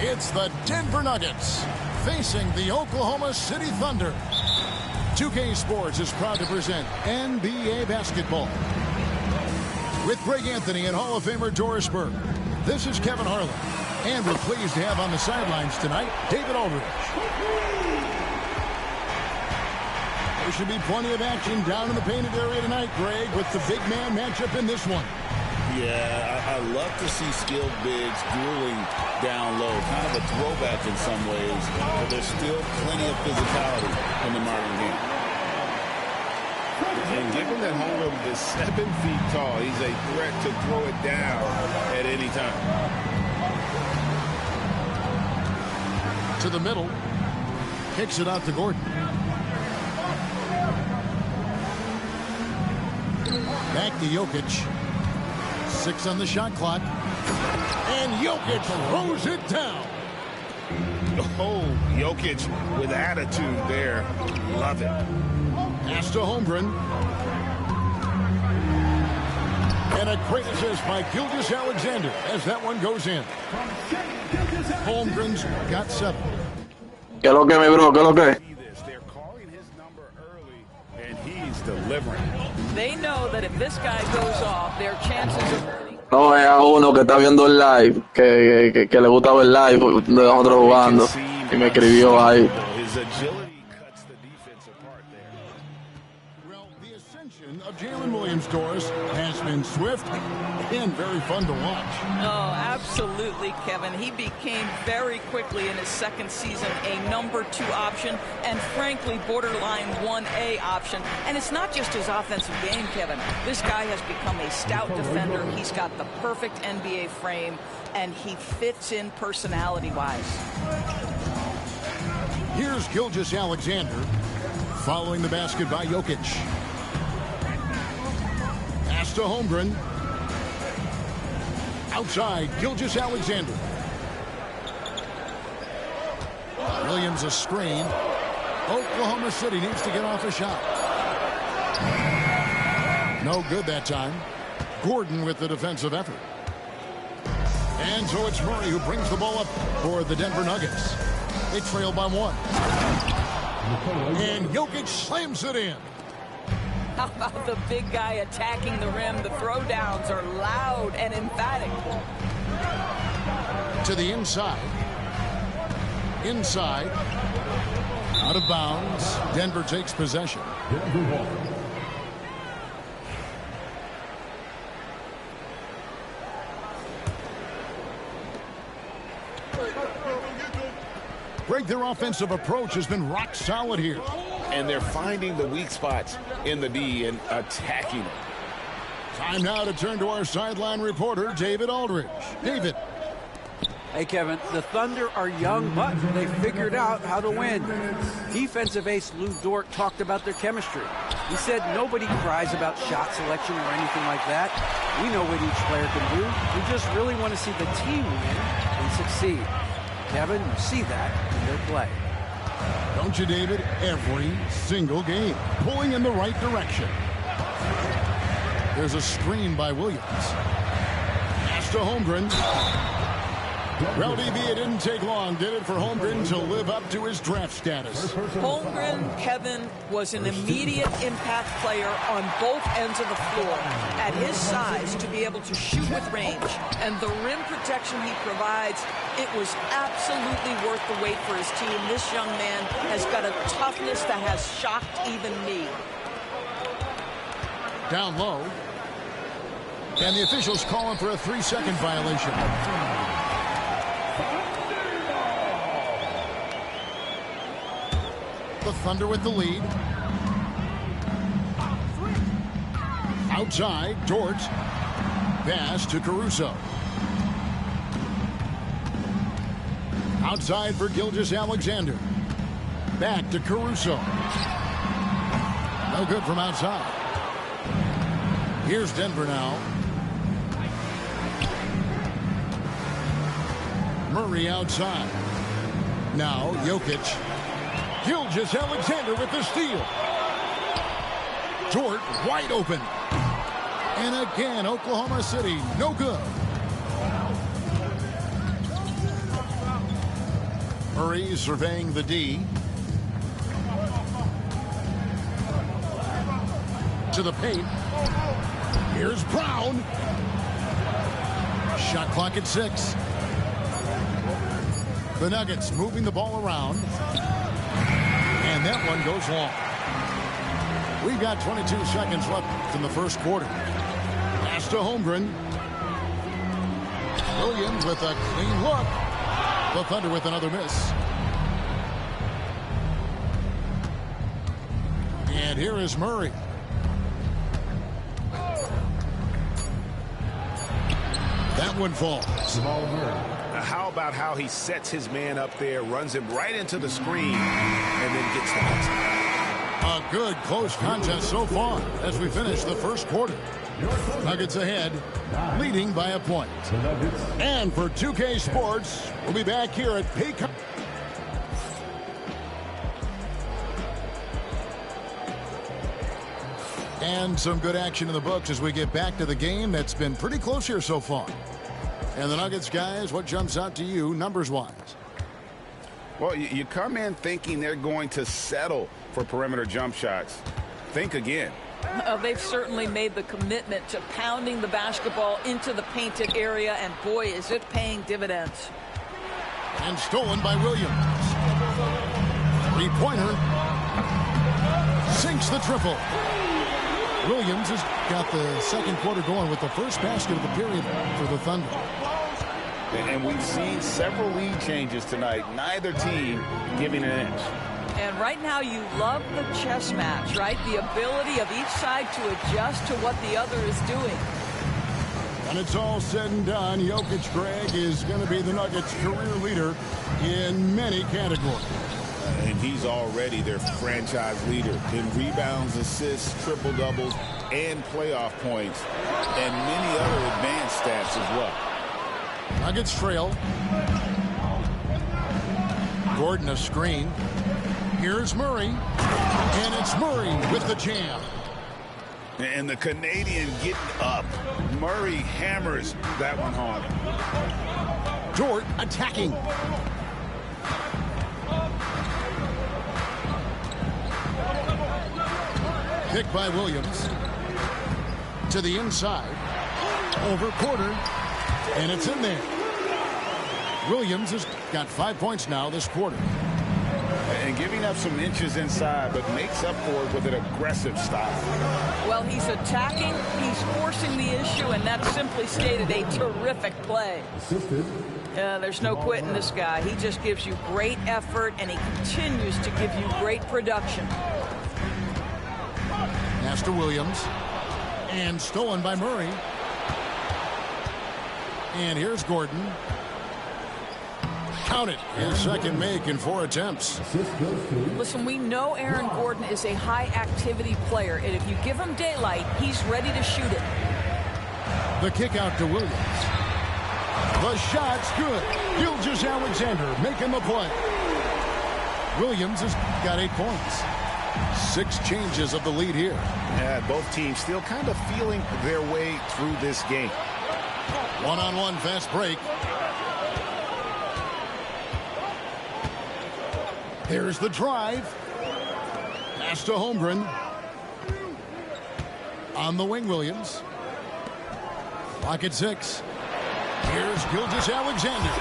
It's the Denver Nuggets facing the Oklahoma City Thunder. 2K Sports is proud to present NBA basketball. With Greg Anthony and Hall of Famer Doris Burke, this is Kevin Harlan. And we're pleased to have on the sidelines tonight, David Aldridge. There should be plenty of action down in the painted area tonight, Greg, with the big man matchup in this one. Yeah, I love to see skilled bigs dueling down low. Kind of a throwback in some ways, but there's still plenty of physicality in the modern game. And given that Holmgren is 7 feet tall, he's a threat to throw it down at any time. To the middle. Kicks it out to Gordon. Back to Jokic. 6 on the shot clock. And Jokic throws it down. Oh, Jokic with attitude there. Love it. Pass to Holmgren. And a great assist by Gilgeous-Alexander as that one goes in. Holmgren's got 7. ¿Qué lo que, mi bro? ¿Qué lo que? They're calling his number early, and he's delivering. They know that if this guy goes off, their chances of winning. No, es a uno que está viendo el live, que le gusta ver el live de nosotros jugando, y me escribió ahí. His agility cuts the defense apart there. Well, the ascension of Jalen Williams, Doris, has been swift and very fun to watch. Oh, absolutely, Kevin. He became very quickly in his second season a number 2 option and, frankly, borderline 1A option. And it's not just his offensive game, Kevin. This guy has become a stout defender. He's got the perfect NBA frame, and he fits in personality-wise. Here's Gilgeous-Alexander following the basket by Jokic. Pass to Holmgren. Outside, Gilgeous-Alexander. Williams a screen. Oklahoma City needs to get off a shot. No good that time. Gordon with the defensive effort. And so it's Murray who brings the ball up for the Denver Nuggets. They trail by 1. And Jokic slams it in. How about the big guy attacking the rim? The throwdowns are loud and emphatic. To the inside. Inside. Out of bounds. Denver takes possession. Greg, their offensive approach has been rock solid here. And they're finding the weak spots in the D and attacking it. Time now to turn to our sideline reporter, David Aldridge. David. Hey, Kevin, the Thunder are young, but they figured out how to win. Defensive ace Lou Dort talked about their chemistry. He said nobody cries about shot selection or anything like that. We know what each player can do. We just really want to see the team win and succeed. Kevin, you see that in their play. Don't you, David? Every single game. Pulling in the right direction. There's a screen by Williams. Pass to Holmgren. Well, DB, it didn't take long, did it, for Holmgren to live up to his draft status? Holmgren, Kevin, was an immediate impact player on both ends of the floor. At his size, to be able to shoot with range and the rim protection he provides, it was absolutely worth the wait for his team. This young man has got a toughness that has shocked even me. Down low. And the officials call him for a 3-second violation. The Thunder with the lead. Outside, Dort. Pass to Caruso. Outside for Gilgeous-Alexander. Back to Caruso. No good from outside. Here's Denver now. Murray outside. Now Jokic. Gilgeous-Alexander with the steal. Dort wide open. And again, Oklahoma City, no good. Murray surveying the D. To the paint. Here's Brown. Shot clock at 6. The Nuggets moving the ball around. And that one goes long. We've got 22 seconds left in the first quarter. Pass to Holmgren. Williams with a clean look. The Thunder with another miss. And here is Murray. That one falls. How about how he sets his man up there, runs him right into the screen, and then gets the next one. A good close contest so far as we finish the first quarter. Nuggets ahead, leading by a point. And for 2K Sports, we'll be back here at Paycom. And some good action in the books as we get back to the game that's been pretty close here so far. And the Nuggets, guys, what jumps out to you numbers-wise? Well, you come in thinking they're going to settle for perimeter jump shots. Think again. They've certainly made the commitment to pounding the basketball into the painted area, and boy, is it paying dividends. And stolen by Williams. Three-pointer. Sinks the triple. Williams has got the second quarter going with the first basket of the period for the Thunder. And we've seen several lead changes tonight. Neither team giving an inch. And right now you love the chess match, right? The ability of each side to adjust to what the other is doing. When it's all said and done, Jokic, Greg, is going to be the Nuggets' career leader in many categories. And he's already their franchise leader in rebounds, assists, triple-doubles, and playoff points, and many other advanced stats as well. Nuggets trail. Gordon a screen. Here's Murray. And it's Murray with the jam. And the Canadian getting up. Murray hammers that one home. Dort attacking. Pick by Williams. To the inside. Over Porter. And it's in there. Williams has got 5 points now this quarter. And giving up some inches inside, but makes up for it with an aggressive style. Well, he's attacking, he's forcing the issue, and that's simply stated a terrific play. There's no quitting this guy. He just gives you great effort, and he continues to give you great production. Pass to Williams. And stolen by Murray. And here's Gordon. Count it. His second make in 4 attempts. Listen, we know Aaron Gordon is a high-activity player, and if you give him daylight, he's ready to shoot it. The kick out to Williams. The shot's good. Gilgeous-Alexander making the play. Williams has got 8 points. 6 changes of the lead here. Yeah, both teams still kind of feeling their way through this game. One-on-one fast break. There's the drive. Pass to Holmgren. On the wing, Williams. Clock at 6. Here's Gilgeous-Alexander.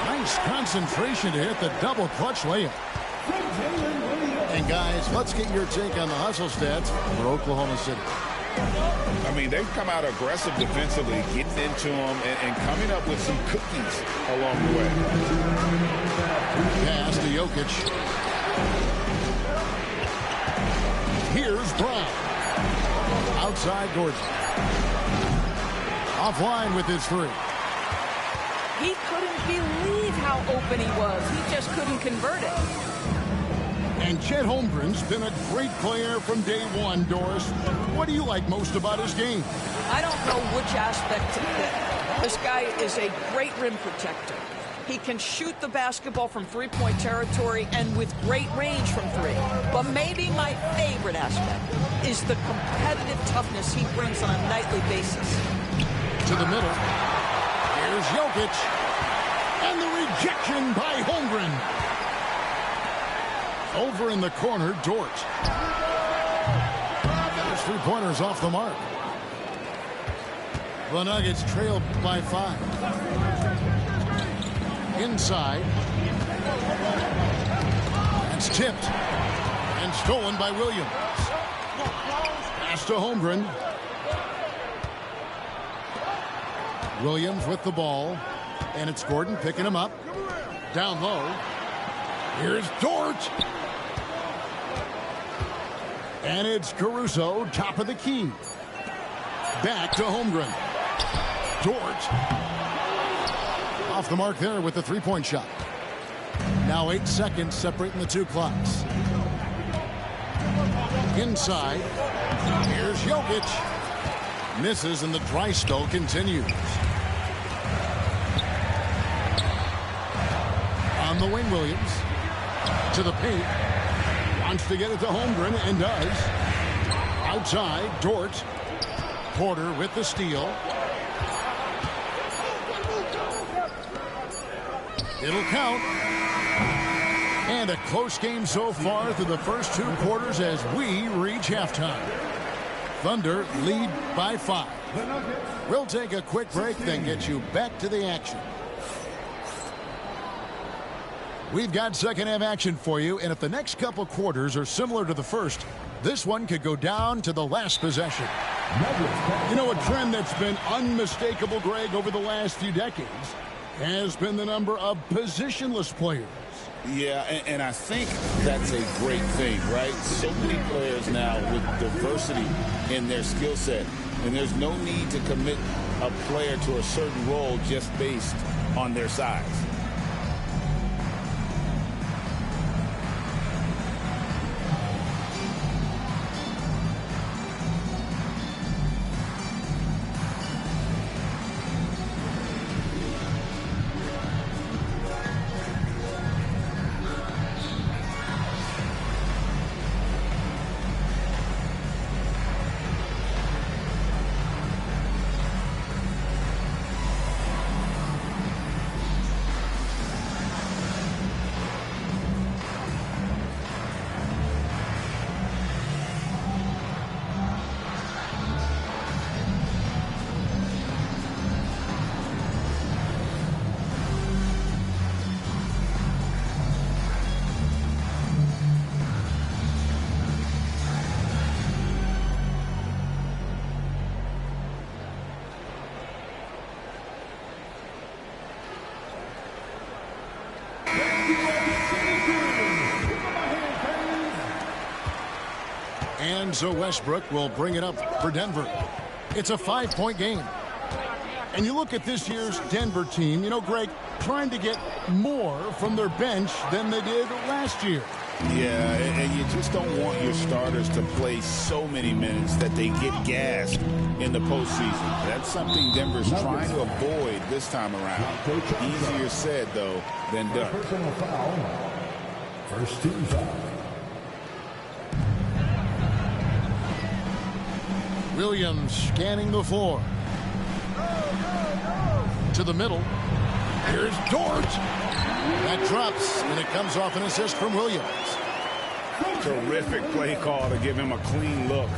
Nice concentration to hit the double clutch layup. And guys, let's get your take on the hustle stats for Oklahoma City. I mean, they've come out aggressive defensively, getting into them and coming up with some cookies along the way. Pass to Jokic. Here's Brown. Outside Gordon. Offline with his 3. He couldn't believe how open he was. He just couldn't convert it. And Chet Holmgren's been a great player from day one, Doris. What do you like most about his game? I don't know which aspect to pick. This guy is a great rim protector. He can shoot the basketball from three-point territory and with great range from 3. But maybe my favorite aspect is the competitive toughness he brings on a nightly basis. To the middle. Here's Jokic. And the rejection by Holmgren. Over in the corner, Dort. There's 3-pointers off the mark. The Nuggets trail by 5. Inside. It's tipped and stolen by Williams. Pass to Holmgren. Williams with the ball. And it's Gordon picking him up. Down low. Here's Dort. And it's Caruso, top of the key. Back to Holmgren. Dort. Off the mark there with the 3-point shot. Now 8 seconds separating the 2 clocks. Inside. Here's Jokic. Misses and the dry spell continues. On the wing, Williams. To the paint. Wants to get it to Holmgren and does. Outside, Dort. Porter with the steal. It'll count. And a close game so far through the first 2 quarters as we reach halftime. Thunder lead by 5. We'll take a quick break, then get you back to the action. We've got second half action for you, and if the next couple quarters are similar to the first, this one could go down to the last possession. You know, a trend that's been unmistakable, Greg, over the last few decades has been the number of positionless players. Yeah, and I think that's a great thing, right? So many players now with diversity in their skill set, and there's no need to commit a player to a certain role just based on their size. And so Westbrook will bring it up for Denver. It's a 5-point game. And you look at this year's Denver team, you know, Greg, trying to get more from their bench than they did last year. Yeah, and you just don't want your starters to play so many minutes that they get gassed in the postseason. That's something Denver's trying to avoid this time around. Easier said, though, than done. First team foul. Williams scanning the floor. To the middle. Here's Dort. That drops, and it comes off an assist from Williams. Terrific play call to give him a clean look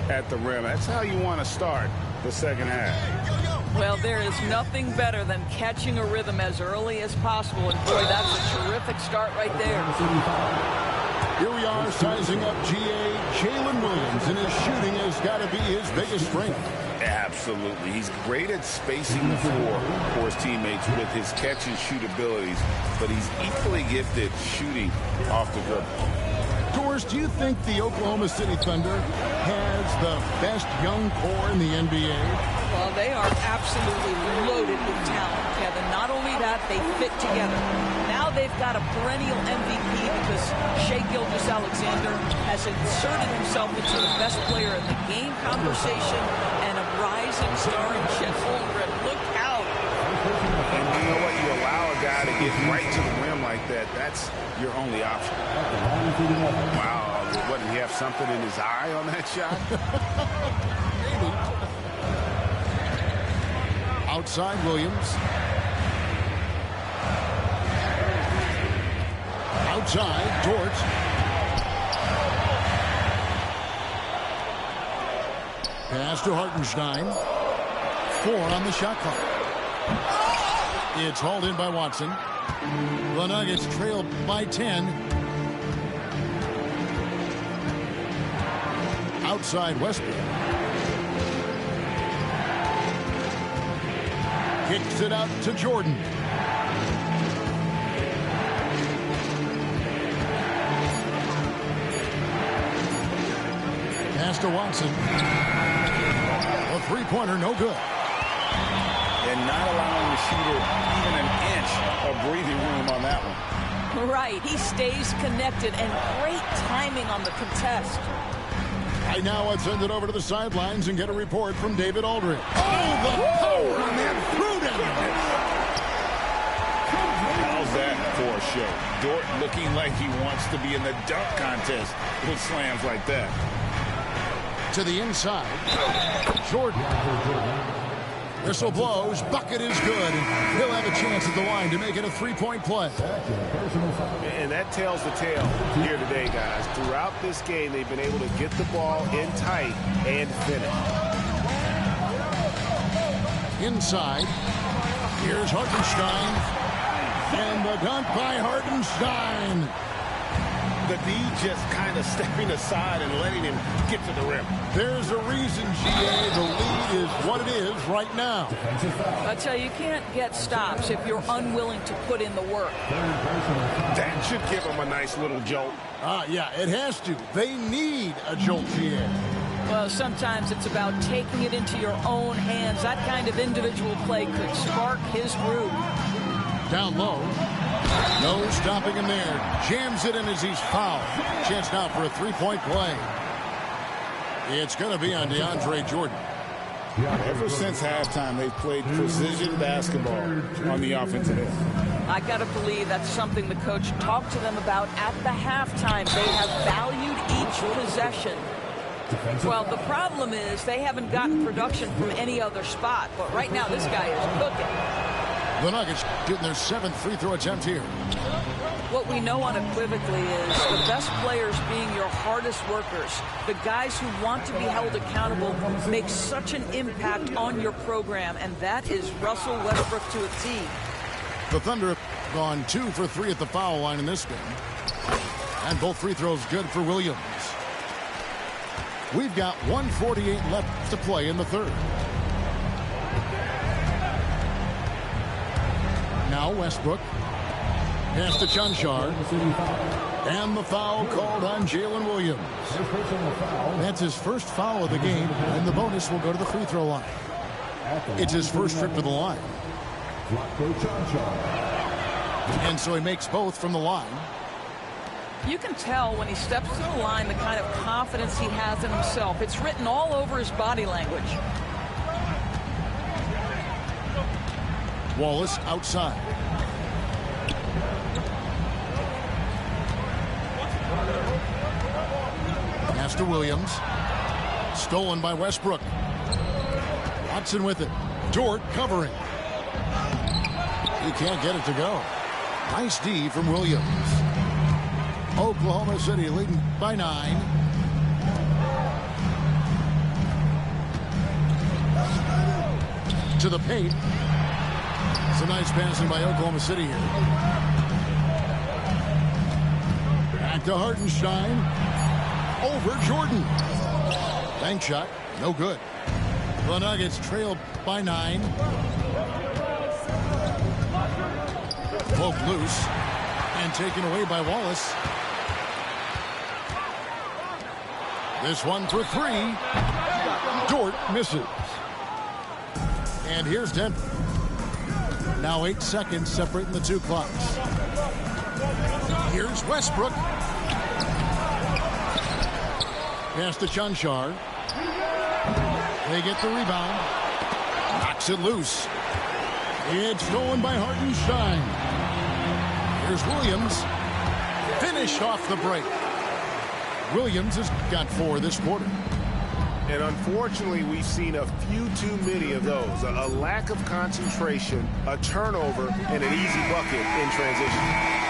at the rim. That's how you want to start the second half. Well, there is nothing better than catching a rhythm as early as possible. And boy, that's a terrific start right there. Here we are sizing up GA Jalen Williams, and his shooting has got to be his biggest strength. Absolutely. He's great at spacing the floor for his teammates with his catch and shoot abilities, but he's equally gifted shooting off the dribble. Doris, do you think the Oklahoma City Thunder has the best young core in the NBA? Well, they are absolutely loaded with talent, Kevin. Not only that, they fit together. Now they've got a perennial MVP because Shai Gilgeous-Alexander has inserted himself into the best player in the game conversation and a rising star in Chet Holmgren. Look out. And you know what? You allow a guy to get right to the rim like that, that's your only option. Wow. What, did he have something in his eye on that shot? Maybe. Outside Williams. outside. Dort. Pass to Hartenstein. 4 on the shot clock. It's hauled in by Watson. The Nuggets trail by 10. Outside Westbrook. Kicks it out to Jordan. Pass to Watson. A three-pointer, no good. And not allowing the shooter even an inch of breathing room on that one. Right. He stays connected, and great timing on the contest. Right now, let's send it over to the sidelines and get a report from David Aldridge. Oh, the power on that throw-down. How's that for a show? Dort looking like he wants to be in the dunk contest with slams like that. To the inside. Jordan. Whistle blows. Bucket is good. He'll have a chance at the line to make it a three-point play. And that tells the tale here today, guys. Throughout this game, they've been able to get the ball in tight and finish. Inside. Here's Hartenstein. And the dunk by Hartenstein. The D just kind of stepping aside and letting him get to the rim. There's a reason, GA, the lead is what it is right now. I tell you, you can't get stops if you're unwilling to put in the work. That should give them a nice little jolt. Yeah, it has to. They need a jolt, GA. Well, sometimes it's about taking it into your own hands. That kind of individual play could spark his groove. Down low. No stopping him there. Jams it in as he's fouled. Chance now for a three-point play. It's going to be on DeAndre Jordan. Ever since halftime, they've played precision basketball on the offensive end. I got to believe that's something the coach talked to them about at the halftime. They have valued each possession. Well, the problem is they haven't gotten production from any other spot. But right now, this guy is cooking. The Nuggets getting their 7th free throw attempt here. What we know unequivocally is the best players being your hardest workers, the guys who want to be held accountable, make such an impact on your program, and that is Russell Westbrook to a T. The Thunder have gone 2 for 3 at the foul line in this game. And both free throws good for Williams. We've got 1:48 left to play in the third. Now Westbrook. Pass to Chanchar. And the foul called on Jalen Williams. That's his first foul of the game, and the bonus will go to the free throw line. It's his first trip to the line. And so he makes both from the line. You can tell when he steps to the line the kind of confidence he has in himself. It's written all over his body language. Wallace outside. Pass to Williams. Stolen by Westbrook. Watson with it. Dort covering. He can't get it to go. Nice D from Williams. Oklahoma City leading by 9. To the paint. It's a nice passing by Oklahoma City here. Back to Hartenstein. Over Jordan. Bank shot. No good. The Nuggets trail by 9. Poked loose. And taken away by Wallace. This one for 3. Dort misses. And here's Denver. Now 8 seconds separating the two clocks. Here's Westbrook. Pass to Chanchar. They get the rebound. Knocks it loose. It's stolen by Hartenstein. Here's Williams. Finished off the break. Williams has got 4 this quarter. And unfortunately, we've seen a few too many of those. A lack of concentration, a turnover, and an easy bucket in transition.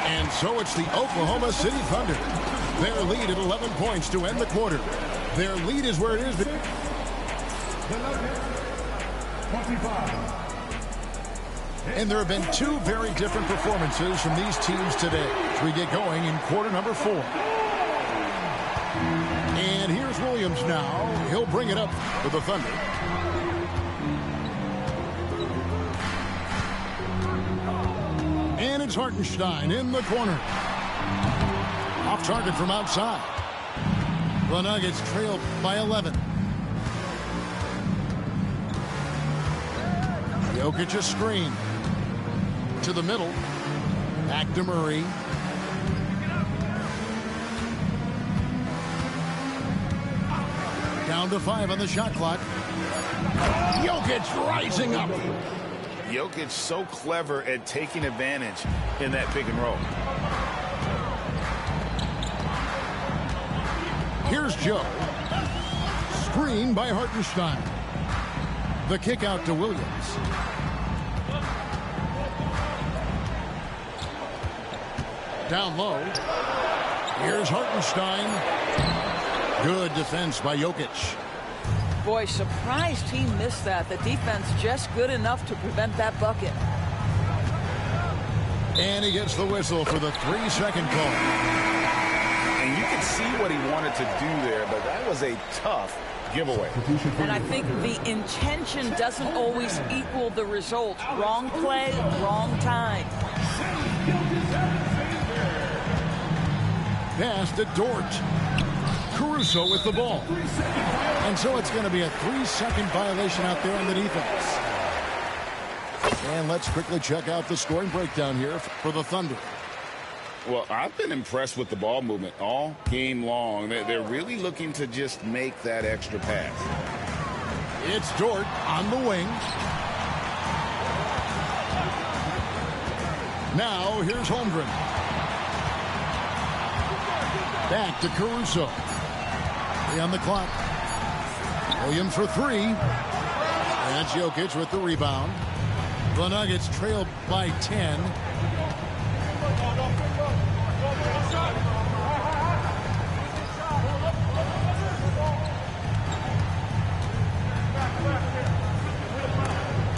And so it's the Oklahoma City Thunder. Their lead at 11 points to end the quarter. Their lead is where it is. And there have been two very different performances from these teams today as we get going in quarter number 4. And here's Williams now. He'll bring it up for the Thunder. And it's Hartenstein in the corner. Off target from outside. The Nuggets trail by 11. Jokic a screen. To the middle. Back to Murray. Down to 5 on the shot clock. Jokic rising up. Jokic so clever at taking advantage in that pick and roll. Here's Joe. Screen by Hartenstein. The kick out to Williams. Down low. Here's Hartenstein. Good defense by Jokic. Boy, surprised he missed that. The defense just good enough to prevent that bucket. And he gets the whistle for the 3-second call. And you can see what he wanted to do there, but that was a tough giveaway. And I think the intention doesn't always equal the result. Wrong play, wrong time. Pass to Dort. Caruso with the ball. And so it's going to be a 3-second violation out there on the defense. And let's quickly check out the scoring breakdown here for the Thunder. Well, I've been impressed with the ball movement all game long. They're really looking to just make that extra pass. It's Dort on the wing. Now here's Holmgren. Back to Caruso. 3 on the clock. Williams for 3. And Jokic with the rebound. The Nuggets trail by 10.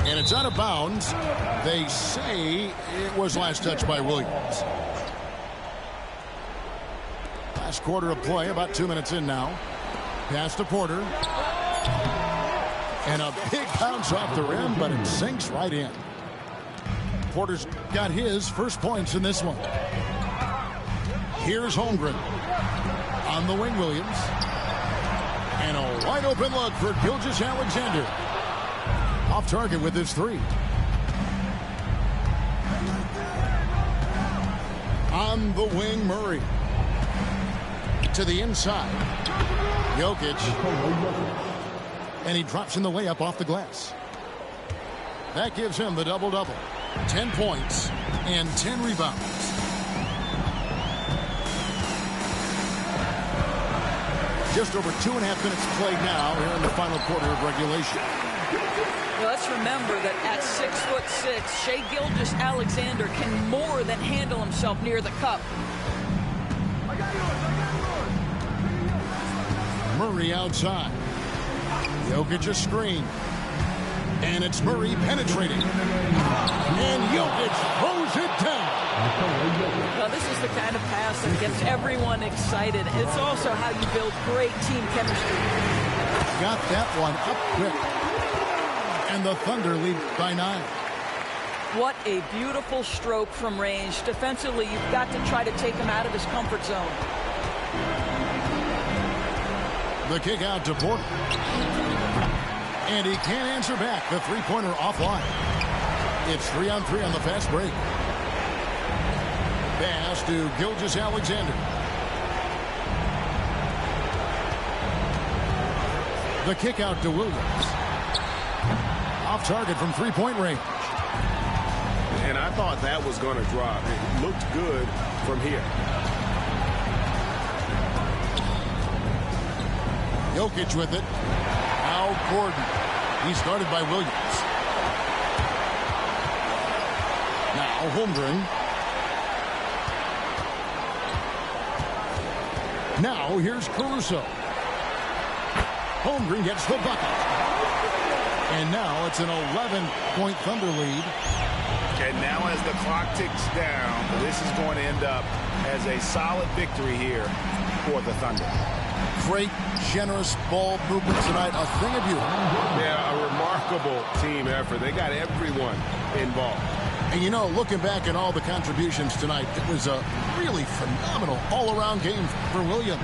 And it's out of bounds. They say it was last touched by Williams. Last quarter of play, about 2 minutes in now. Pass to Porter. And a big bounce off the rim, but it sinks right in. Porter's got his first points in this one. Here's Holmgren. On the wing, Williams. And a wide open look for Gilgeous-Alexander. Off target with his 3. On the wing, Murray. To the inside. Jokic. And he drops in the layup off the glass. That gives him the double-double. 10 points and 10 rebounds. Just over 2.5 minutes played now here in the final quarter of regulation. Well, let's remember that at 6'6", Shai Gilgeous-Alexander can more than handle himself near the cup. Murray outside. Jokic a screen. And it's Murray penetrating. And Jokic throws it down. Well, this is the kind of pass that gets everyone excited. It's also how you build great team chemistry. Got that one up quick. And the Thunder lead by 9. What a beautiful stroke from range. Defensively, you've got to try to take him out of his comfort zone. The kick out to Porter. And he can't answer back. The three-pointer offline. It's 3-on-3 on the fast break. Pass to Gilgeous-Alexander. The kick out to Williams. Off target from three-point range. And I thought that was going to drop. It looked good from here. Jokic with it. Now Gordon. He started by Williams. Now Holmgren. Now here's Caruso. Holmgren gets the bucket. And now it's an 11-point Thunder lead. And now as the clock ticks down, this is going to end up as a solid victory here for the Thunder. Great, generous ball movement tonight. A thing of beauty. Yeah, a remarkable team effort. They got everyone involved. And you know, looking back at all the contributions tonight, it was a really phenomenal all-around game for Williams.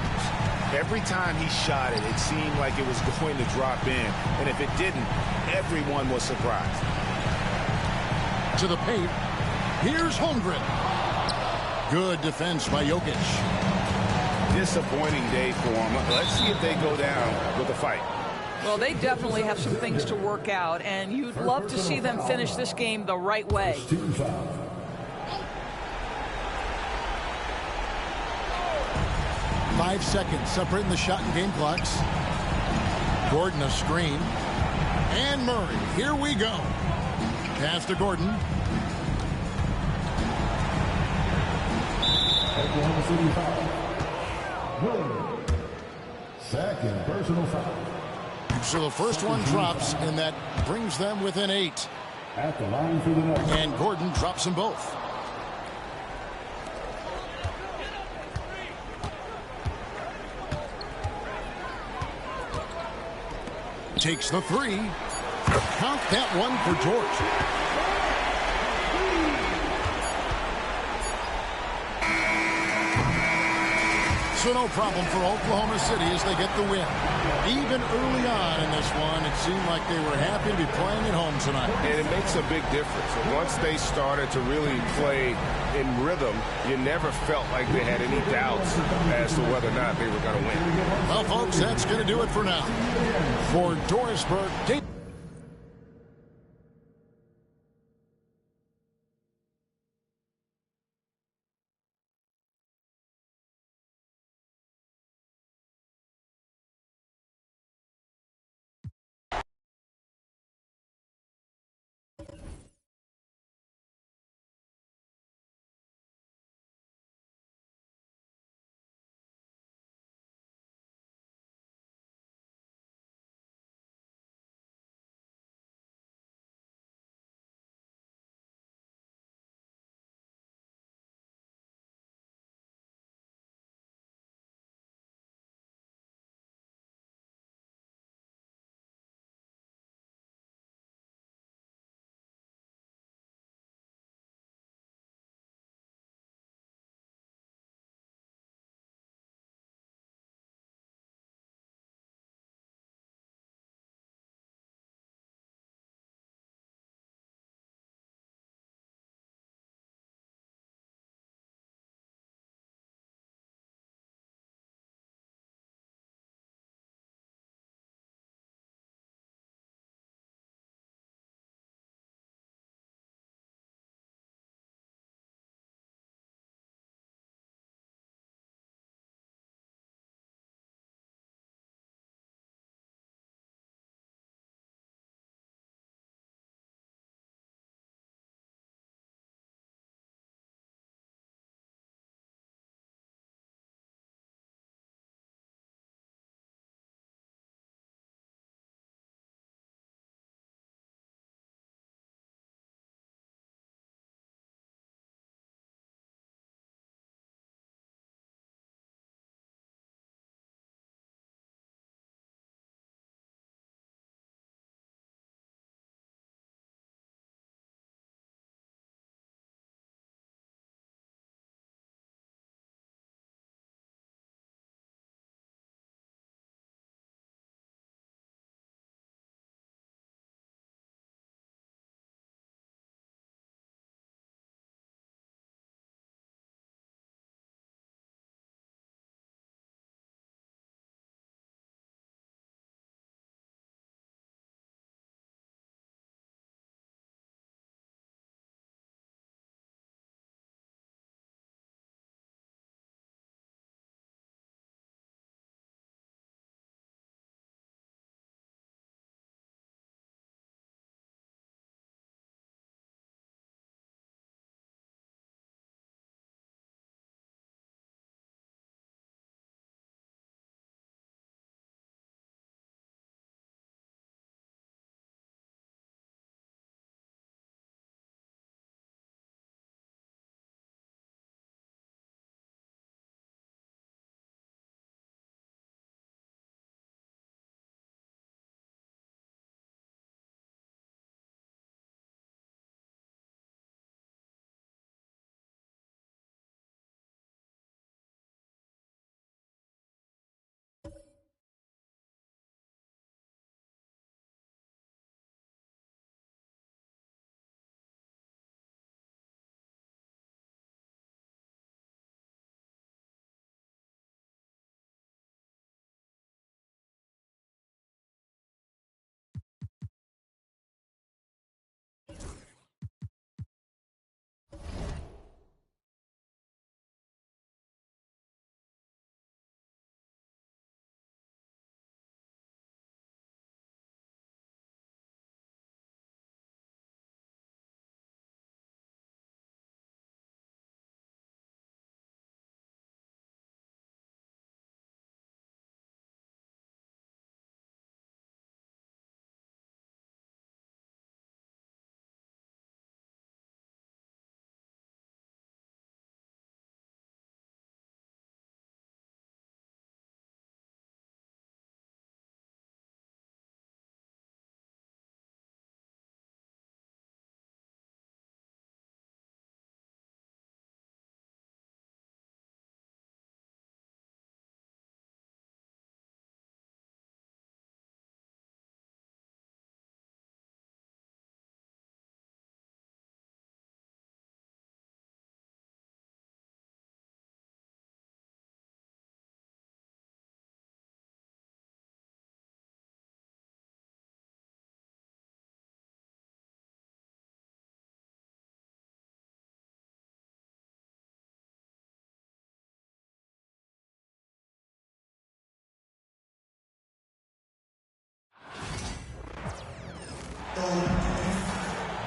Every time he shot it, it seemed like it was going to drop in. And if it didn't, everyone was surprised. To the paint. Here's Holmgren. Good defense by Jokic. Disappointing day for them. Let's see if they go down with a fight. Well, they definitely have some things to work out, and you'd love to see them finish this game the right way. 5 seconds separating the shot and game clocks. Gordon a screen. And Murray. Here we go. Pass to Gordon. Second personal foul. So the first one drops, and that brings them within 8. At the line for the next. And Gordon drops them both. Takes the 3. Count that one for George. So no problem for Oklahoma City as they get the win. Even early on in this one, it seemed like they were happy to be playing at home tonight. And it makes a big difference. Once they started to really play in rhythm, you never felt like they had any doubts as to whether or not they were going to win. Well, folks, that's going to do it for now. For Dorisburg,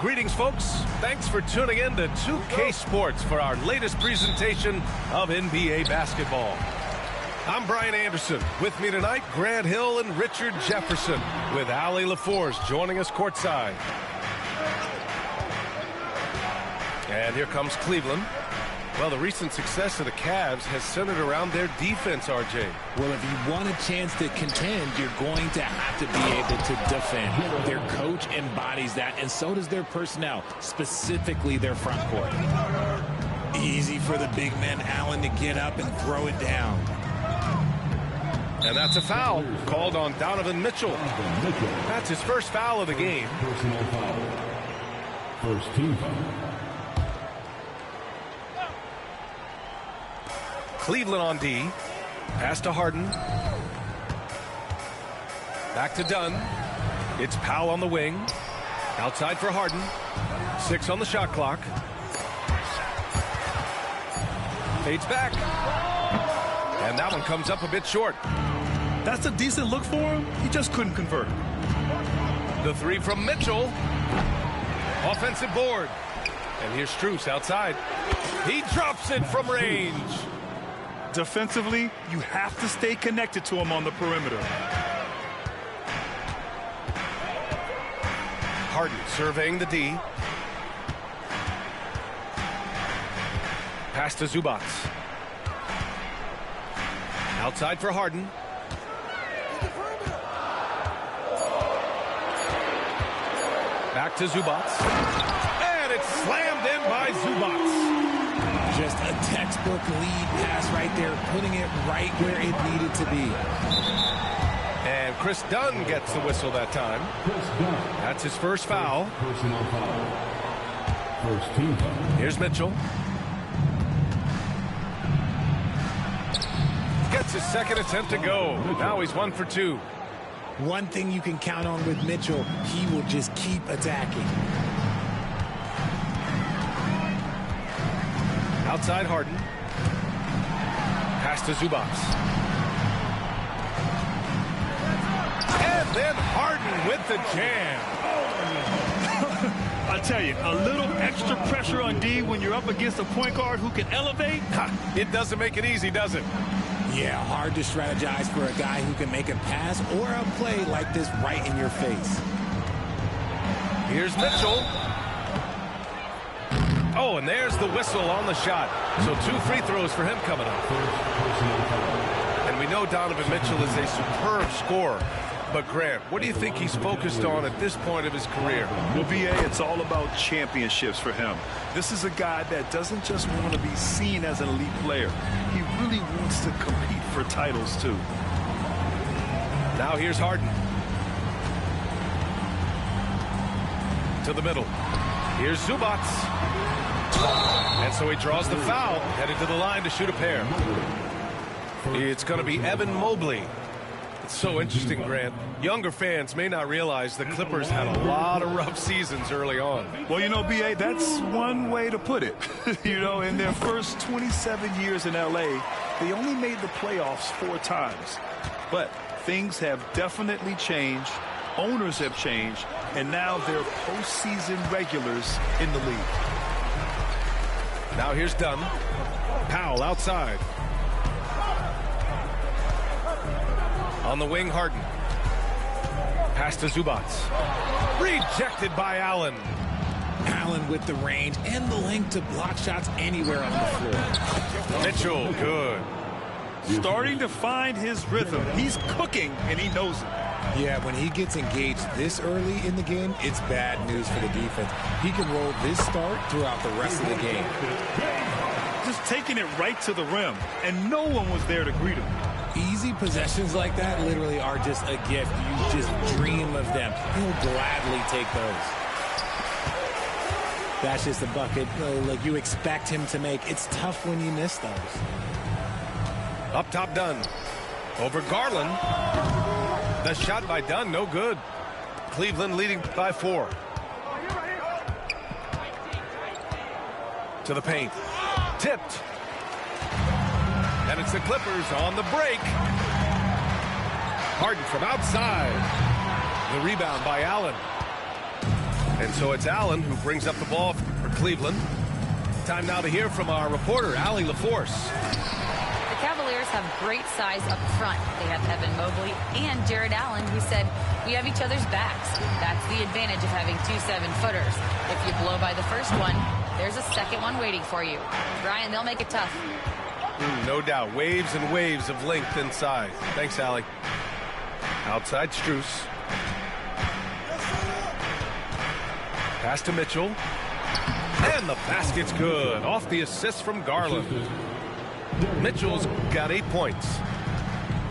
Greetings, folks. Thanks for tuning in to 2K Sports for our latest presentation of NBA basketball. I'm Brian Anderson. With me tonight, Grant Hill and Richard Jefferson, with Allie LaForce joining us courtside. And here comes Cleveland. Well, the recent success of the Cavs has centered around their defense, RJ. Well, if you want a chance to contend, you're going to have to be able to defend. Their coach embodies that, and so does their personnel, specifically their front court. Easy for the big man, Allen, to get up and throw it down. And that's a foul called on Donovan Mitchell. That's his first foul of the game. Personal foul. First team foul. Cleveland on D. Pass to Harden. Back to Dunn. It's Powell on the wing. Outside for Harden. 6 on the shot clock. Fades back. And that one comes up a bit short. That's a decent look for him. He just couldn't convert. The 3 from Mitchell. Offensive board. And here's Strus outside. He drops it from range. Defensively, you have to stay connected to him on the perimeter. Harden surveying the D. Pass to Zubac. Outside for Harden. Back to Zubac. And it's slammed in by Zubac. Just a textbook lead pass right there, putting it right where it needed to be. And Chris Dunn gets the whistle that time. That's his first foul. Personal foul. First team foul. Here's Mitchell. Gets his second attempt to go. Now he's 1 for 2. One thing you can count on with Mitchell, he will just keep attacking. Outside Harden. Pass to Zubac. And then Harden with the jam. I tell you, a little extra pressure on D when you're up against a point guard who can elevate. It doesn't make it easy, does it? Yeah, hard to strategize for a guy who can make a pass or a play like this right in your face. Here's Mitchell. Oh, and there's the whistle on the shot. So 2 free throws for him coming up. And we know Donovan Mitchell is a superb scorer. But, Grant, what do you think he's focused on at this point of his career? Well, BA, it's all about championships for him. This is a guy that doesn't just want to be seen as an elite player. He really wants to compete for titles, too. Now here's Harden. To the middle. Here's Zubac. And so he draws the foul, headed to the line to shoot a pair. It's going to be Evan Mobley. It's so interesting, Grant. Younger fans may not realize the Clippers had a lot of rough seasons early on. Well, you know, BA, that's one way to put it. You know, in their first 27 years in L.A., they only made the playoffs 4 times. But things have definitely changed. Owners have changed. And now they're postseason regulars in the league. Now here's Dunn. Powell outside. On the wing, Harden. Pass to Zubac. Rejected by Allen. Allen with the range and the length to block shots anywhere on the floor. Mitchell, good. Starting to find his rhythm. He's cooking, and he knows it. Yeah, when he gets engaged this early in the game, it's bad news for the defense. He can roll this start throughout the rest of the game. Just taking it right to the rim, and no one was there to greet him. Easy possessions like that literally are just a gift. You just dream of them. He'll gladly take those. That's just a bucket like you expect him to make. It's tough when you miss those. Up top, Dunn. Over Garland. The shot by Dunn, no good. Cleveland leading by 4. To the paint. Tipped. And it's the Clippers on the break. Harden from outside. The rebound by Allen. And so it's Allen who brings up the ball for Cleveland. Time now to hear from our reporter, Allie LaForce. The Cavaliers have great size up front. They have Evan Mobley and Jared Allen, who said, "We have each other's backs." That's the advantage of having 2 7-footers. If you blow by the first one, there's a second one waiting for you. Ryan, they'll make it tough. No doubt. Waves and waves of length and size. Thanks, Allie. Outside Strus. Pass to Mitchell. And the basket's good. Off the assist from Garland. Mitchell's got 8 points.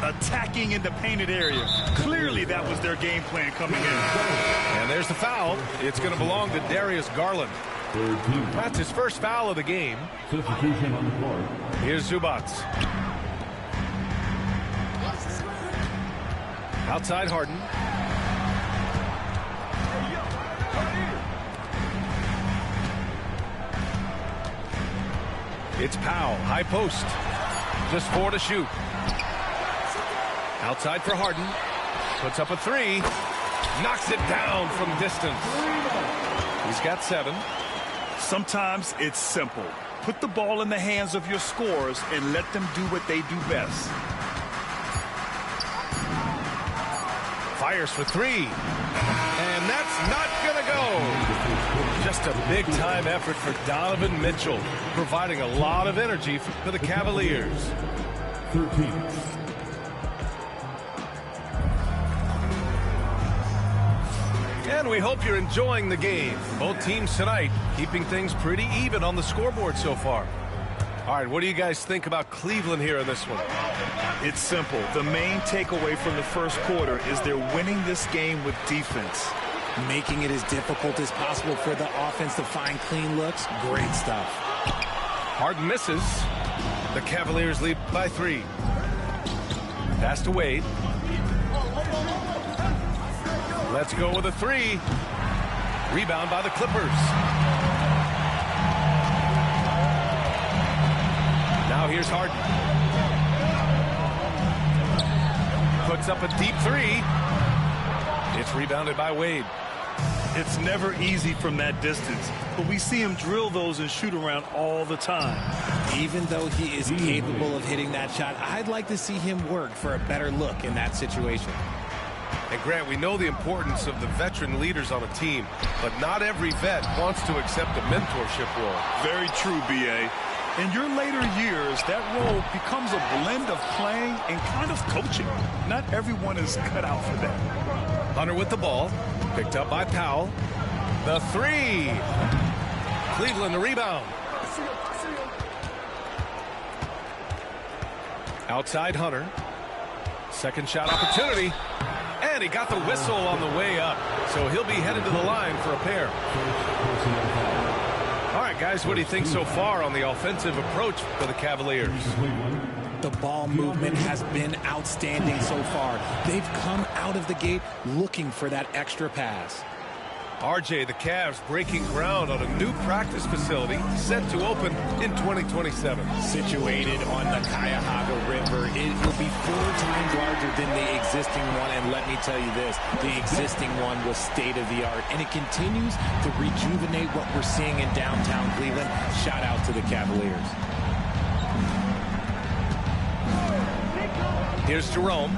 Attacking in the painted area. Clearly that was their game plan coming in. And there's the foul. It's going to belong to Darius Garland. That's his first foul of the game. Substitution on the court. Here's Zubac. Outside Harden. It's Powell, high post. Just 4 to shoot. Outside for Harden. Puts up a 3. Knocks it down from distance. He's got 7. Sometimes it's simple. Put the ball in the hands of your scorers and let them do what they do best. Fires for 3. And that's not going to go. Just a big-time effort for Donovan Mitchell, providing a lot of energy for the Cavaliers. 13. And we hope you're enjoying the game. Both teams tonight keeping things pretty even on the scoreboard so far. All right, what do you guys think about Cleveland here in this one? It's simple. The main takeaway from the first quarter is they're winning this game with defense. Making it as difficult as possible for the offense to find clean looks. Great stuff. Harden misses. The Cavaliers lead by 3. Pass to Wade. Let's go with a 3. Rebound by the Clippers. Now here's Harden. Puts up a deep 3. It's rebounded by Wade. It's never easy from that distance, but we see him drill those and shoot around all the time. Even though he is capable of hitting that shot, I'd like to see him work for a better look in that situation. And Grant, we know the importance of the veteran leaders on a team, but not every vet wants to accept a mentorship role. Very true, B.A. In your later years, that role becomes a blend of playing and kind of coaching. Not everyone is cut out for that. Hunter with the ball. Picked up by Powell. The 3. Cleveland the rebound. Outside Hunter. Second shot opportunity. And he got the whistle on the way up. So he'll be headed to the line for a pair. All right, guys, what do you think so far on the offensive approach for the Cavaliers? The ball movement has been outstanding so far. They've come out of the gate looking for that extra pass. RJ, the Cavs breaking ground on a new practice facility set to open in 2027. Situated on the Cuyahoga River, it will be 4 times larger than the existing one. And let me tell you this, the existing one was state-of-the-art. And it continues to rejuvenate what we're seeing in downtown Cleveland. Shout out to the Cavaliers. Here's Jerome.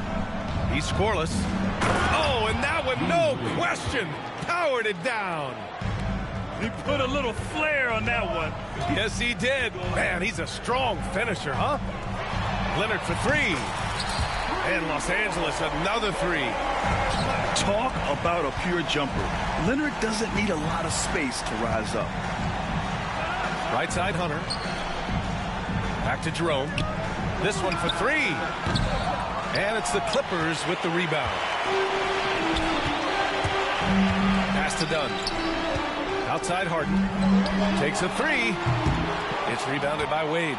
He's scoreless. Oh, and that one, no question, powered it down. He put a little flair on that one. Yes, he did. Man, he's a strong finisher, huh? Leonard for 3. And Los Angeles, another 3. Talk about a pure jumper. Leonard doesn't need a lot of space to rise up. Right side Hunter. Back to Jerome. This one for 3. And it's the Clippers with the rebound. Pass to Dunn. Outside Harden. Takes a 3. It's rebounded by Wade.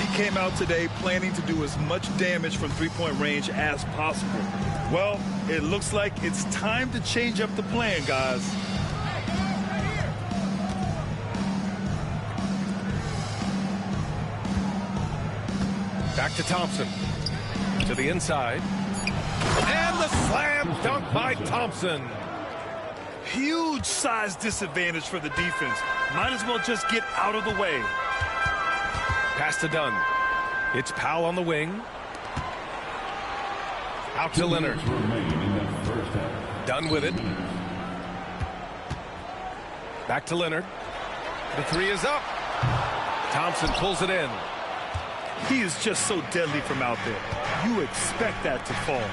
He came out today planning to do as much damage from three-point range as possible. Well, it looks like it's time to change up the plan, guys. Back to Thompson. To the inside. And the slam dunk by Thompson. huge size disadvantage for the defense. Might as well just get out of the way. Pass to Dunn. It's Powell on the wing. Out to Leonard. Dunn with it. Back to Leonard. The three is up. Thompson pulls it in. He is just so deadly from out there. You expect that to fall.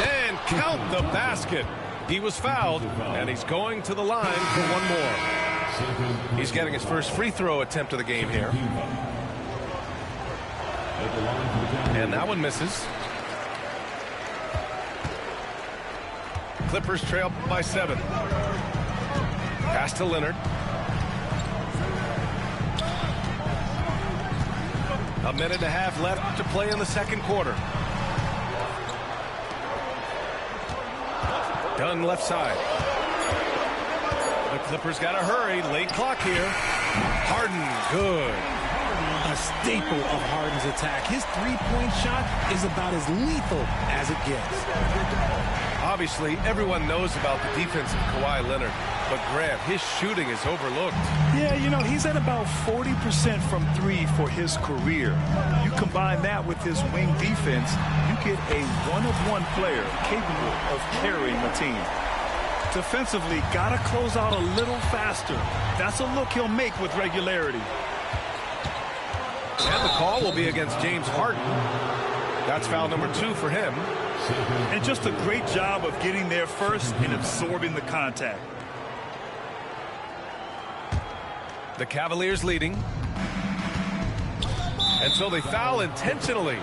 And count the basket. He was fouled, and he's going to the line for one more. He's getting his first free throw attempt of the game here. And that one misses. Clippers trail by 7. Pass to Leonard. A minute and a half left to play in the second quarter. Dunn left side. The Clippers got to hurry. Late clock here. Harden, good. A staple of Harden's attack. His three-point shot is about as lethal as it gets. Obviously, everyone knows about the defense of Kawhi Leonard, but Grant, his shooting is overlooked. Yeah, you know, he's at about 40% from 3 for his career. You combine that with his wing defense, you get a one-of-one player capable of carrying a team. Defensively, got to close out a little faster. That's a look he'll make with regularity. And the call will be against James Harden. That's foul number 2 for him. And just a great job of getting there first and absorbing the contact. The Cavaliers leading. And so they foul intentionally.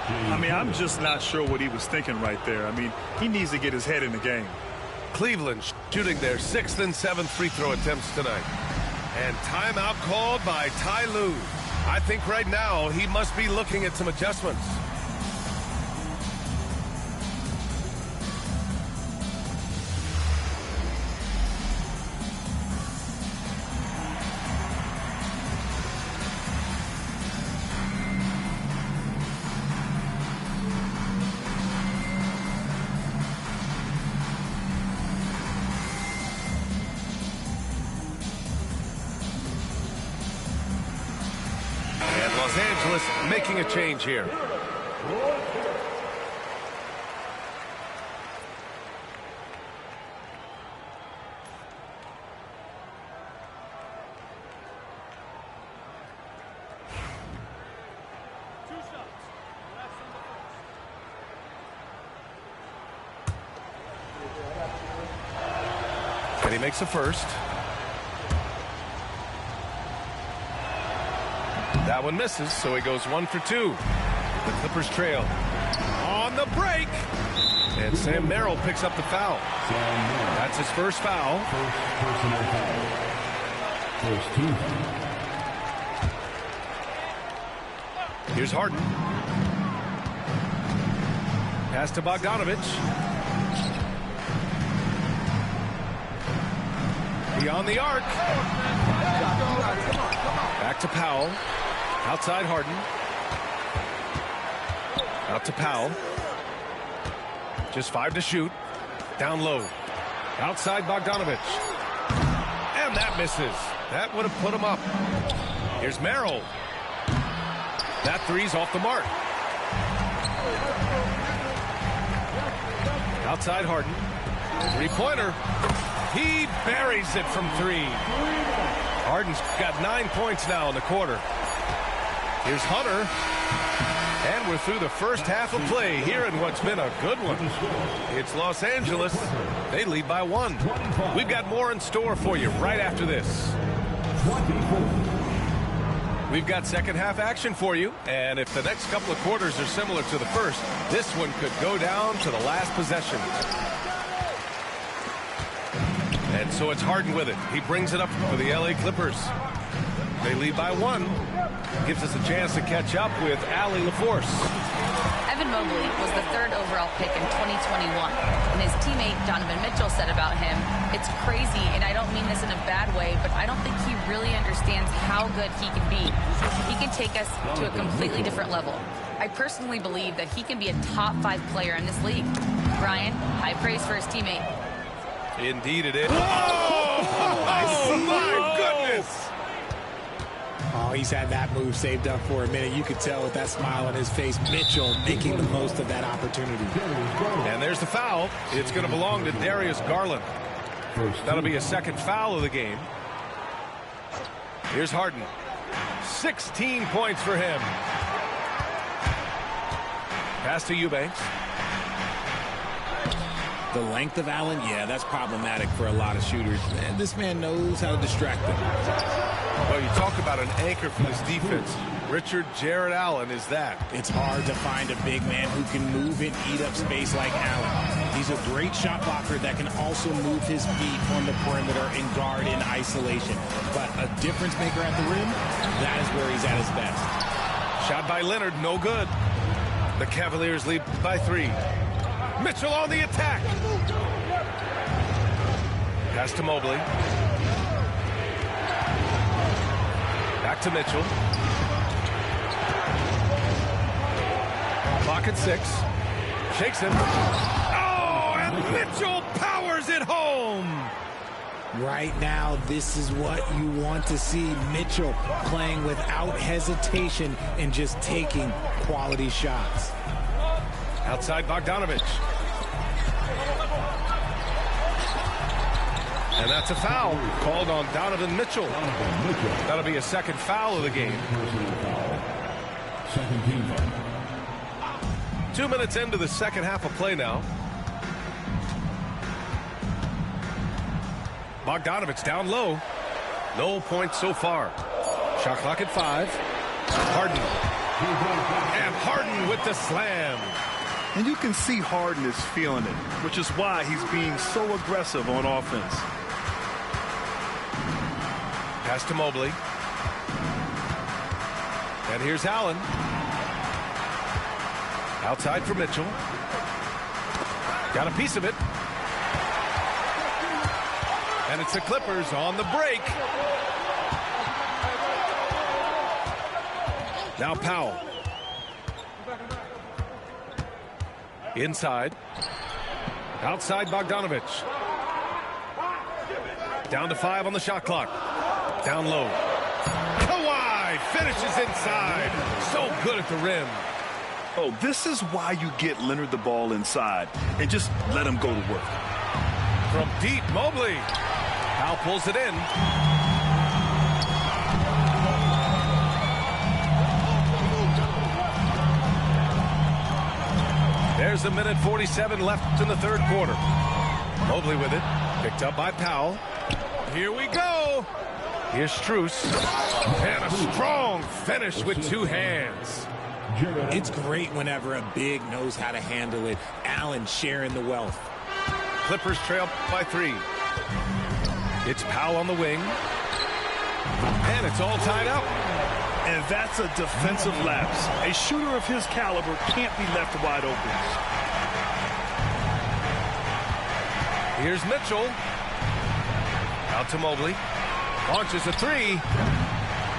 I mean, I'm just not sure what he was thinking right there. I mean, he needs to get his head in the game. Cleveland shooting their 6th and 7th free throw attempts tonight. And timeout called by Ty Lue. I think right now he must be looking at some adjustments. Los Angeles making a change here. And he makes the first. That one misses, so he goes 1 for 2. The Clippers trail. On the break. And Sam Merrill picks up the foul. That's his first foul. Here's Harden. Pass to Bogdanovich. Beyond the arc. Back to Powell. Outside Harden. Out to Powell. Just 5 to shoot. Down low. Outside Bogdanovich. And that misses. That would have put him up. Here's Merrill. That three's off the mark. Outside Harden. Three-pointer. He buries it from 3. Harden's got 9 points now in the quarter. Here's Hunter. And we're through the first half of play here in what's been a good one. It's Los Angeles. They lead by 1. We've got more in store for you right after this. We've got second half action for you. And if the next couple of quarters are similar to the first, this one could go down to the last possession. And so it's Harden with it. He brings it up for the LA Clippers. They lead by 1. Gives us a chance to catch up with Allie LaForce. Evan Mobley was the 3rd overall pick in 2021. And his teammate Donovan Mitchell said about him, "It's crazy, and I don't mean this in a bad way, but I don't think he really understands how good he can be. He can take us to a completely different level. I personally believe that he can be a top 5 player in this league." Brian, high praise for his teammate. Indeed it is. Oh, my goodness! Oh, he's had that move saved up for a minute. You could tell with that smile on his face. Mitchell making the most of that opportunity. And there's the foul. It's going to belong to Darius Garland. That'll be a second foul of the game. Here's Harden. 16 points for him. Pass to Eubanks. The length of Allen, yeah, that's problematic for a lot of shooters. And this man knows how to distract them. Well, you talk about an anchor for this defense. Richard Jared Allen is that. It's hard to find a big man who can move and eat up space like Allen. He's a great shot blocker that can also move his feet on the perimeter and guard in isolation. But a difference maker at the rim, that is where he's at his best. Shot by Leonard, no good. The Cavaliers lead by 3. Mitchell on the attack. Pass to Mobley. Back to Mitchell. Clock at 6. Shakes him. Oh, and Mitchell powers it home. Right now, this is what you want to see. Mitchell playing without hesitation and just taking quality shots. Outside Bogdanovich. And that's a foul called on Donovan Mitchell. That'll be a second foul of the game. 2 minutes into the second half of play now. Bogdanovich down low. No points so far. Shot clock at 5. Harden. And Harden with the slam. And you can see Harden is feeling it, which is why he's being so aggressive on offense. Pass to Mobley. And here's Allen. Outside for Mitchell. Got a piece of it. And it's the Clippers on the break. Now Powell. Inside. Outside Bogdanovich. Down to 5 on the shot clock. Down low. Kawhi finishes inside. So good at the rim. Oh, this is why you get Leonard the ball inside and just let him go to work. From deep, Mobley. Powell pulls it in. There's a minute 47 left in the third quarter. Mobley with it. Picked up by Powell. Here we go. Here's Strus. And a strong finish with 2 hands. It's great whenever a big knows how to handle it. Allen sharing the wealth. Clippers trail by 3. It's Powell on the wing. And it's all tied up. And that's a defensive lapse. A shooter of his caliber can't be left wide open. Here's Mitchell. Out to Mobley. Launches a 3.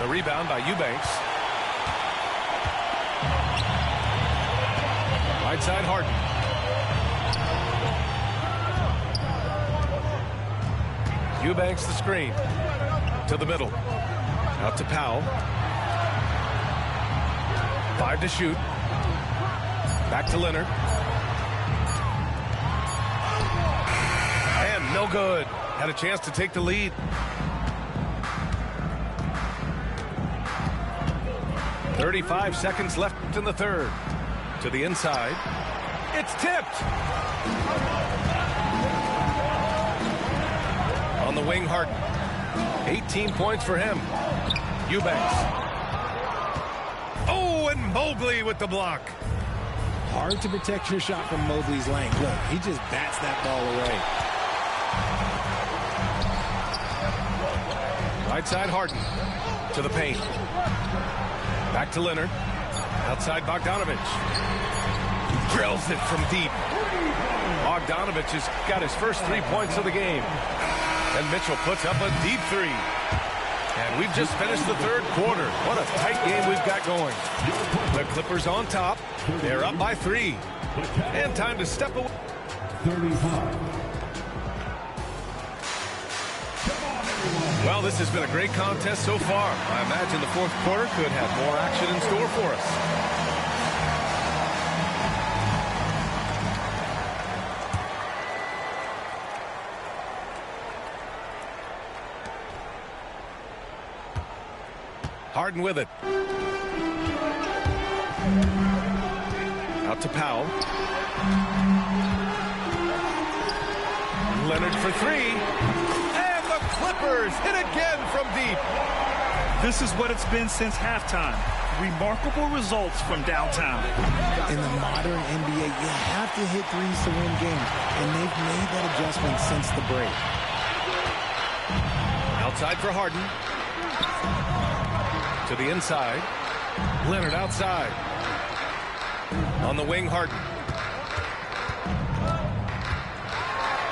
The rebound by Eubanks. Right side Harden. Eubanks the screen. To the middle. Out to Powell. 5 to shoot. Back to Leonard. And no good. Had a chance to take the lead. 35 seconds left in the third. To the inside. It's tipped. On the wing, Harden. 18 points for him. Eubanks. Oh, and Mobley with the block. Hard to protect your shot from Mobley's length. Look, he just bats that ball away. Right side, Harden. To the paint. Back to Leonard. Outside Bogdanovich. Drills it from deep. Bogdanovich has got his first 3 points of the game. And Mitchell puts up a deep 3. And we've just finished the third quarter. What a tight game we've got going. The Clippers on top. They're up by 3. And time to step away. 35. Well, this has been a great contest so far. I imagine the fourth quarter could have more action in store for us. Harden with it. Out to Powell. Leonard for three. And the Clippers hit again from deep. This is what it's been since halftime. Remarkable results from downtown. In the modern NBA, you have to hit threes to win games, and they've made that adjustment since the break. Outside for Harden. To the inside. Leonard outside. On the wing, Harden.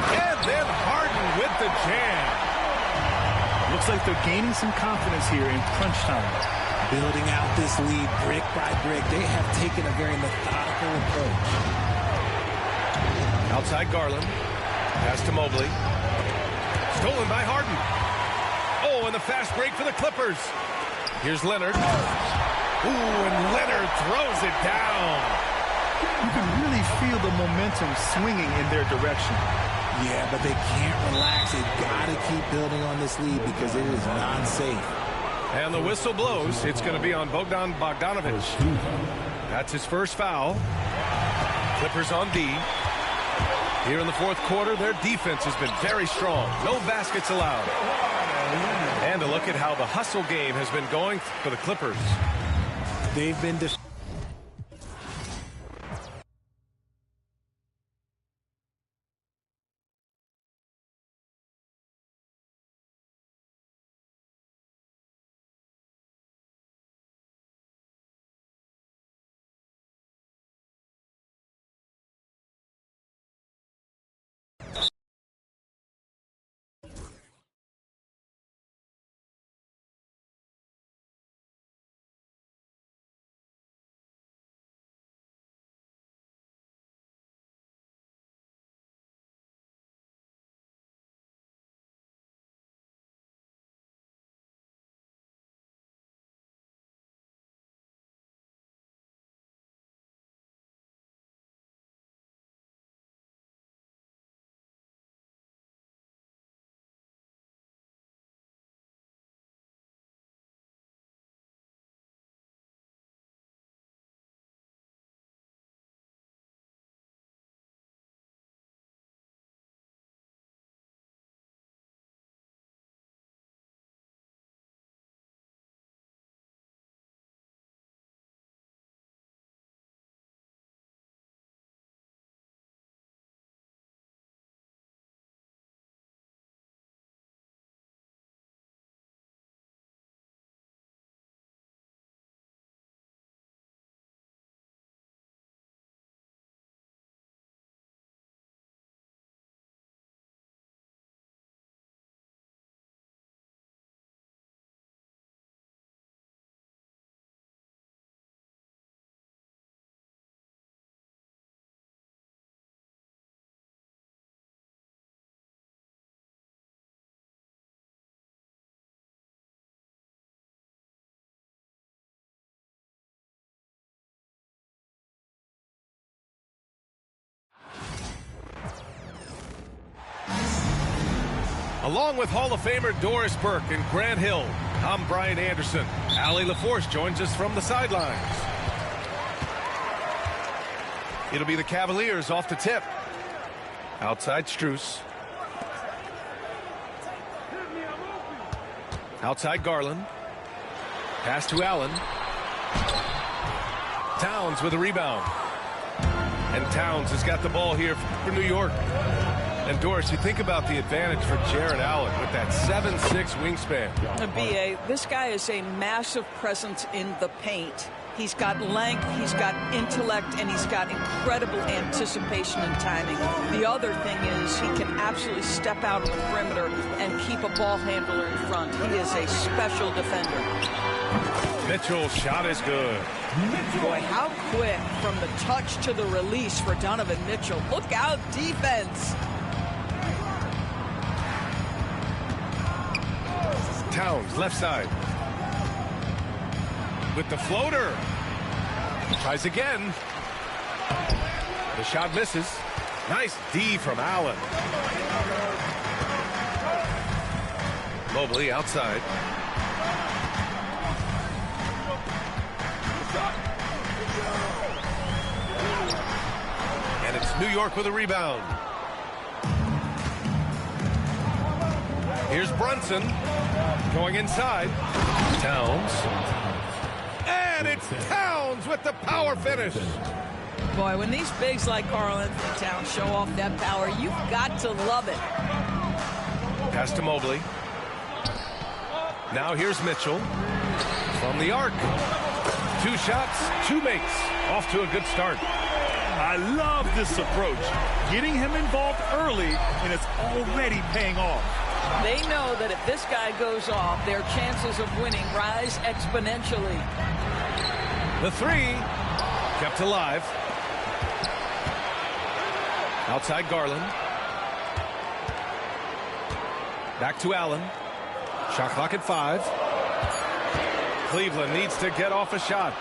And then Harden with the jam. Looks like they're gaining some confidence here in crunch time. Building out this lead brick by brick. They have taken a very methodical approach. Outside Garland. Pass to Mobley. Stolen by Harden. Oh, and the fast break for the Clippers. Here's Leonard. Ooh, and Leonard throws it down. You can really feel the momentum swinging in their direction. Yeah, but they can't relax. They've got to keep building on this lead because it is non-safe. And the whistle blows. It's going to be on Bogdan Bogdanovic. That's his first foul. Clippers on D. Here in the fourth quarter, their defense has been very strong. No baskets allowed. And a look at how the hustle game has been going for the Clippers. They've been Along with Hall of Famer Doris Burke and Grant Hill, I'm Brian Anderson. Allie LaForce joins us from the sidelines. It'll be the Cavaliers off the tip. Outside Strus. Outside Garland. Pass to Allen. Towns with a rebound. And Towns has got the ball here for New York. And Doris, you think about the advantage for Jared Allen with that 7'6" wingspan. B.A., this guy is a massive presence in the paint. He's got length, he's got intellect, and he's got incredible anticipation and timing. The other thing is he can absolutely step out on the perimeter and keep a ball handler in front. He is a special defender. Mitchell's shot is good. Boy, how quick from the touch to the release for Donovan Mitchell. Look out, defense. Towns, left side. With the floater. Tries again. The shot misses. Nice D from Allen. Mobley outside. And it's New York with a rebound. Here's Brunson going inside. Towns. And it's Towns with the power finish. Boy, when these bigs like Karl Anthony Towns show off that power, you've got to love it. Pass to Mobley. Now here's Mitchell from the arc. 2 shots, 2 makes. Off to a good start. I love this approach. Getting him involved early, and it's already paying off. They know that if this guy goes off, their chances of winning rise exponentially. The 3 kept alive. Outside Garland. Back to Allen. Shot clock at 5. Cleveland needs to get off a shot.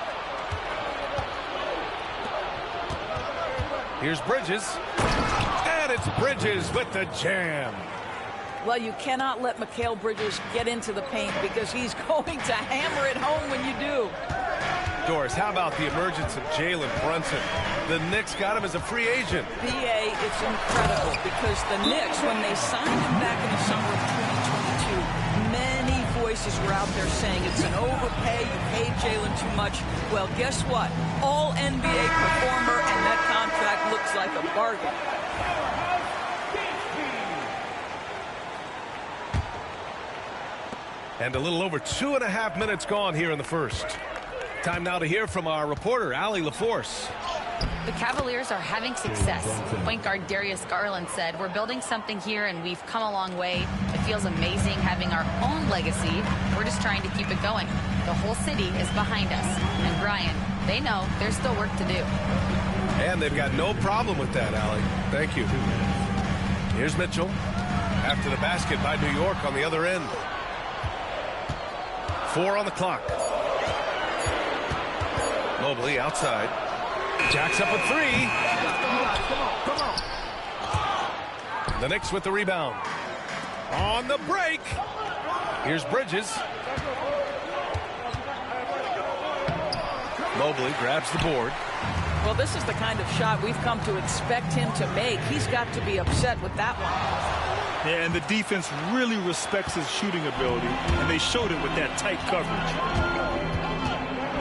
Here's Bridges. And it's Bridges with the jam. Well, you cannot let Mikal Bridges get into the paint because he's going to hammer it home when you do. Doris, how about the emergence of Jalen Brunson? The Knicks got him as a free agent. B.A., it's incredible because the Knicks, when they signed him back in the summer of 2022, many voices were out there saying it's an overpay, you paid Jalen too much. Well, guess what? All NBA performer, and that contract looks like a bargain. And a little over 2.5 minutes gone here in the first. Time now to hear from our reporter, Allie LaForce. The Cavaliers are having success. Point guard Darius Garland said, "We're building something here and we've come a long way. It feels amazing having our own legacy. We're just trying to keep it going. The whole city is behind us." And Brian, they know there's still work to do. And they've got no problem with that, Allie. Thank you. Here's Mitchell. After the basket by New York on the other end. 4 on the clock. Mobley outside. Jacks up a 3. The Knicks with the rebound. On the break. Here's Bridges. Mobley grabs the board. Well, this is the kind of shot we've come to expect him to make. He's got to be upset with that one. Yeah, and the defense really respects his shooting ability, and they showed it with that tight coverage.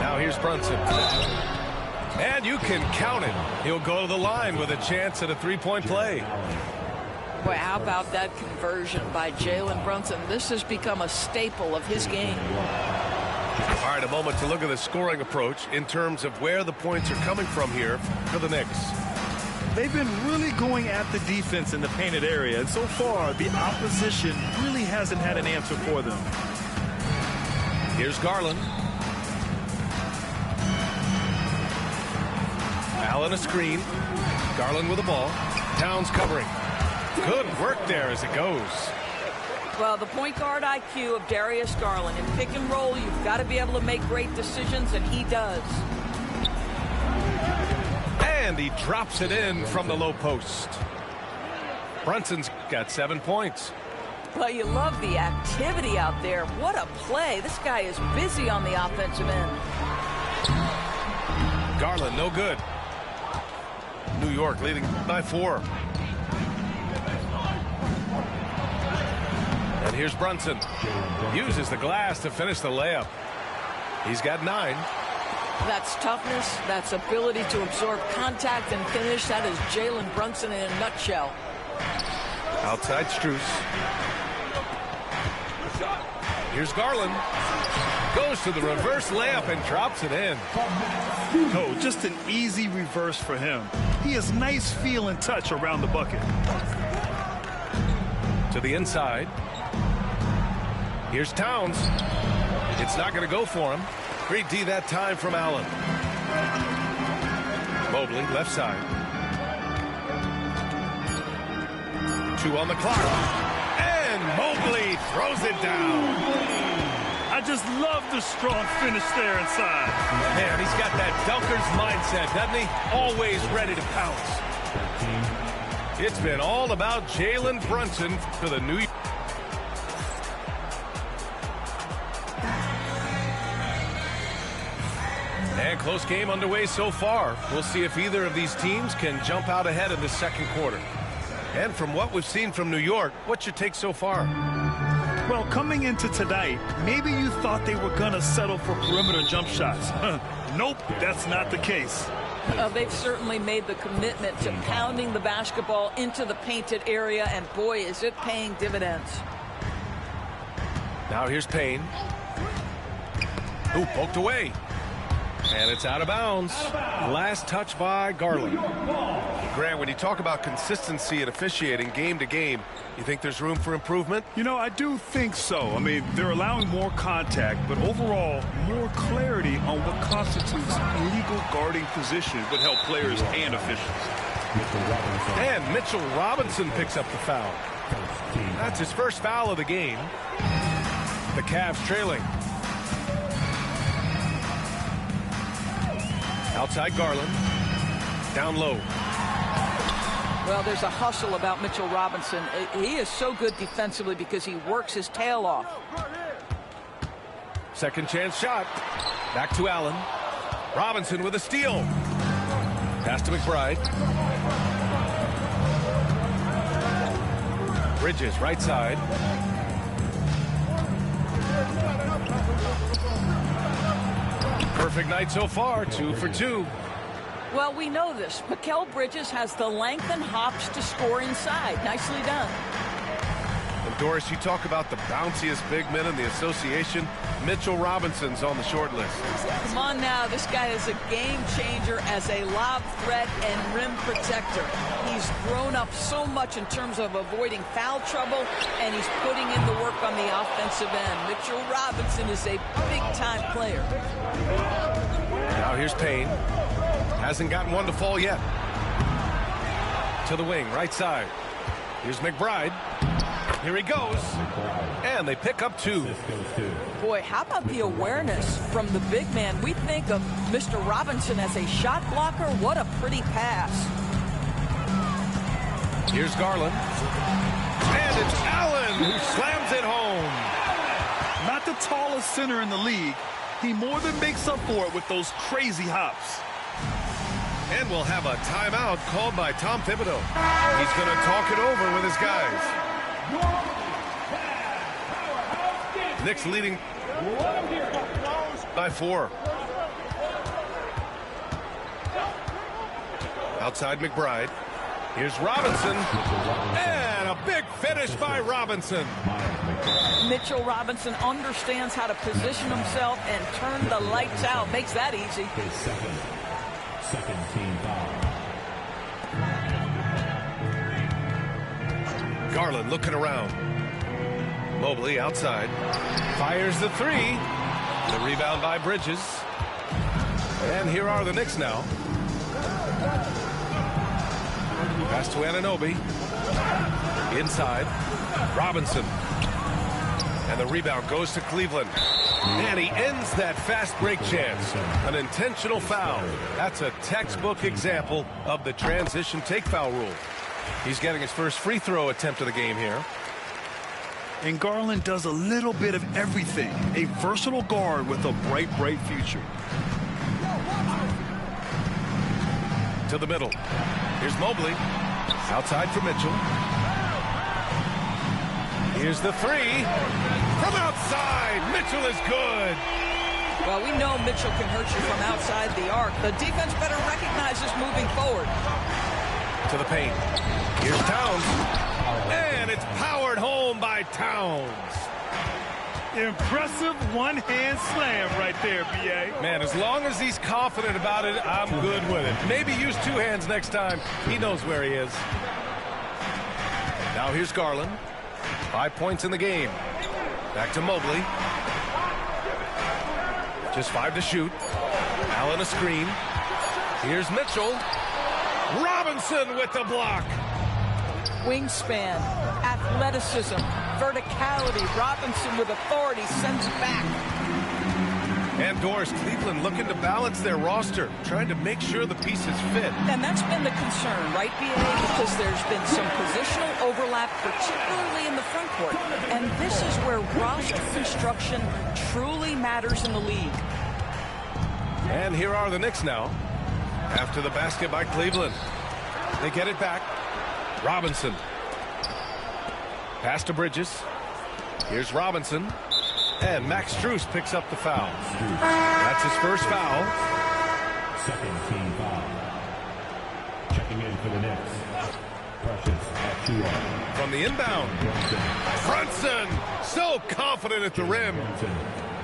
Now here's Brunson. And you can count it. He'll go to the line with a chance at a 3-point play. Boy, how about that conversion by Jalen Brunson? This has become a staple of his game. All right, a moment to look at the scoring approach in terms of where the points are coming from here for the Knicks. They've been really going at the defense in the painted area, and so far the opposition really hasn't had an answer for them. Here's Garland. Allen a screen. Garland with the ball. Towns covering. Good work there as it goes. Well, the point guard IQ of Darius Garland. In pick and roll, you've got to be able to make great decisions, and he does. And he drops it in from the low post. Brunson's got 7 points. Well, you love the activity out there. What a play. This guy is busy on the offensive end. Garland, no good. New York leading by 4. And here's Brunson. Uses the glass to finish the layup. He's got 9. That's toughness. That's ability to absorb contact and finish. That is Jalen Brunson in a nutshell. Outside Strus. Here's Garland. Goes to the reverse layup and drops it in. No, just an easy reverse for him. He has nice feel and touch around the bucket. To the inside. Here's Towns. It's not going to go for him. Great D that time from Allen. Mobley, left side. 2 on the clock. And Mobley throws it down. I just love the strong finish there inside. Man, he's got that dunker's mindset, doesn't he? Always ready to pounce. It's been all about Jalen Brunson for the New York. And close game underway so far. We'll see if either of these teams can jump out ahead in the second quarter. And from what we've seen from New York, what's your take so far? Well, coming into tonight, maybe you thought they were going to settle for perimeter jump shots. Nope, that's not the case. They've certainly made the commitment to pounding the basketball into the painted area, and boy, is it paying dividends. Now here's Payne. Ooh, poked away. And it's out of bounds. Last touch by Garland. Grant, when you talk about consistency and officiating game to game, you think there's room for improvement? You know, I do think so. I mean, they're allowing more contact, but overall, more clarity on what constitutes legal guarding position would help players and officials. And Mitchell Robinson picks up the foul. That's his first foul of the game. The Cavs trailing. Outside Garland. Down low. Well, there's a hustle about Mitchell Robinson. He is so good defensively because he works his tail off. Second chance shot. Back to Allen. Robinson with a steal. Pass to McBride. Bridges, right side. Perfect night so far, 2 for 2. Well, we know this. Mikal Bridges has the length and hops to score inside. Nicely done. And Doris, you talk about the bounciest big men in the association. Mitchell Robinson's on the short list. Come on now. This guy is a game changer as a lob threat and rim protector. He's grown up so much in terms of avoiding foul trouble, and he's putting in the work on the offensive end. Mitchell Robinson is a big-time player. Now here's Payne. Hasn't gotten one to fall yet. To the wing, right side. Here's McBride. Here he goes. And they pick up 2. Boy, how about the awareness from the big man? We think of Mr. Robinson as a shot blocker. What a pretty pass. Here's Garland. And it's Allen who slams it home. Not the tallest center in the league. He more than makes up for it with those crazy hops. And we'll have a timeout called by Tom Thibodeau. He's going to talk it over with his guys. Knicks leading by 4. Outside McBride. Here's Robinson. And a big finish by Robinson. Mitchell Robinson understands how to position himself and turn the lights out. Makes that easy. Second team foul. Garland looking around. Mobley outside. Fires the 3. The rebound by Bridges. And here are the Knicks now. Pass to Anunoby. Inside. Robinson. And the rebound goes to Cleveland. And he ends that fast break chance. An intentional foul. That's a textbook example of the transition take foul rule. He's getting his first free throw attempt of the game here. And Garland does a little bit of everything. A versatile guard with a bright, bright future. To the middle. Here's Mobley. Outside for Mitchell. Here's the 3. From outside. Mitchell is good. Well, we know Mitchell can hurt you from outside the arc. The defense better recognize this moving forward. To the paint. Here's Towns. And it's powered home by Towns. Impressive one-hand slam right there, B.A. Man, as long as he's confident about it, I'm good with it. Maybe use 2 hands next time. He knows where he is. Now here's Garland. 5 points in the game. Back to Mobley. Just 5 to shoot. Allen a screen. Here's Mitchell. Robinson with the block. Wingspan, athleticism, verticality. Robinson with authority sends it back. And Doris, Cleveland looking to balance their roster, trying to make sure the pieces fit. And that's been the concern, right, B.A.? Because there's been some positional overlap, particularly in the front court. And this is where roster construction truly matters in the league. And here are the Knicks now. After the basket by Cleveland. They get it back. Robinson. Pass to Bridges. Here's Robinson. And Max Strus picks up the foul. That's his first foul. Second team foul. Checking in for the Knicks. Precious Achiuwa. From the inbound. Brunson. So confident at the rim.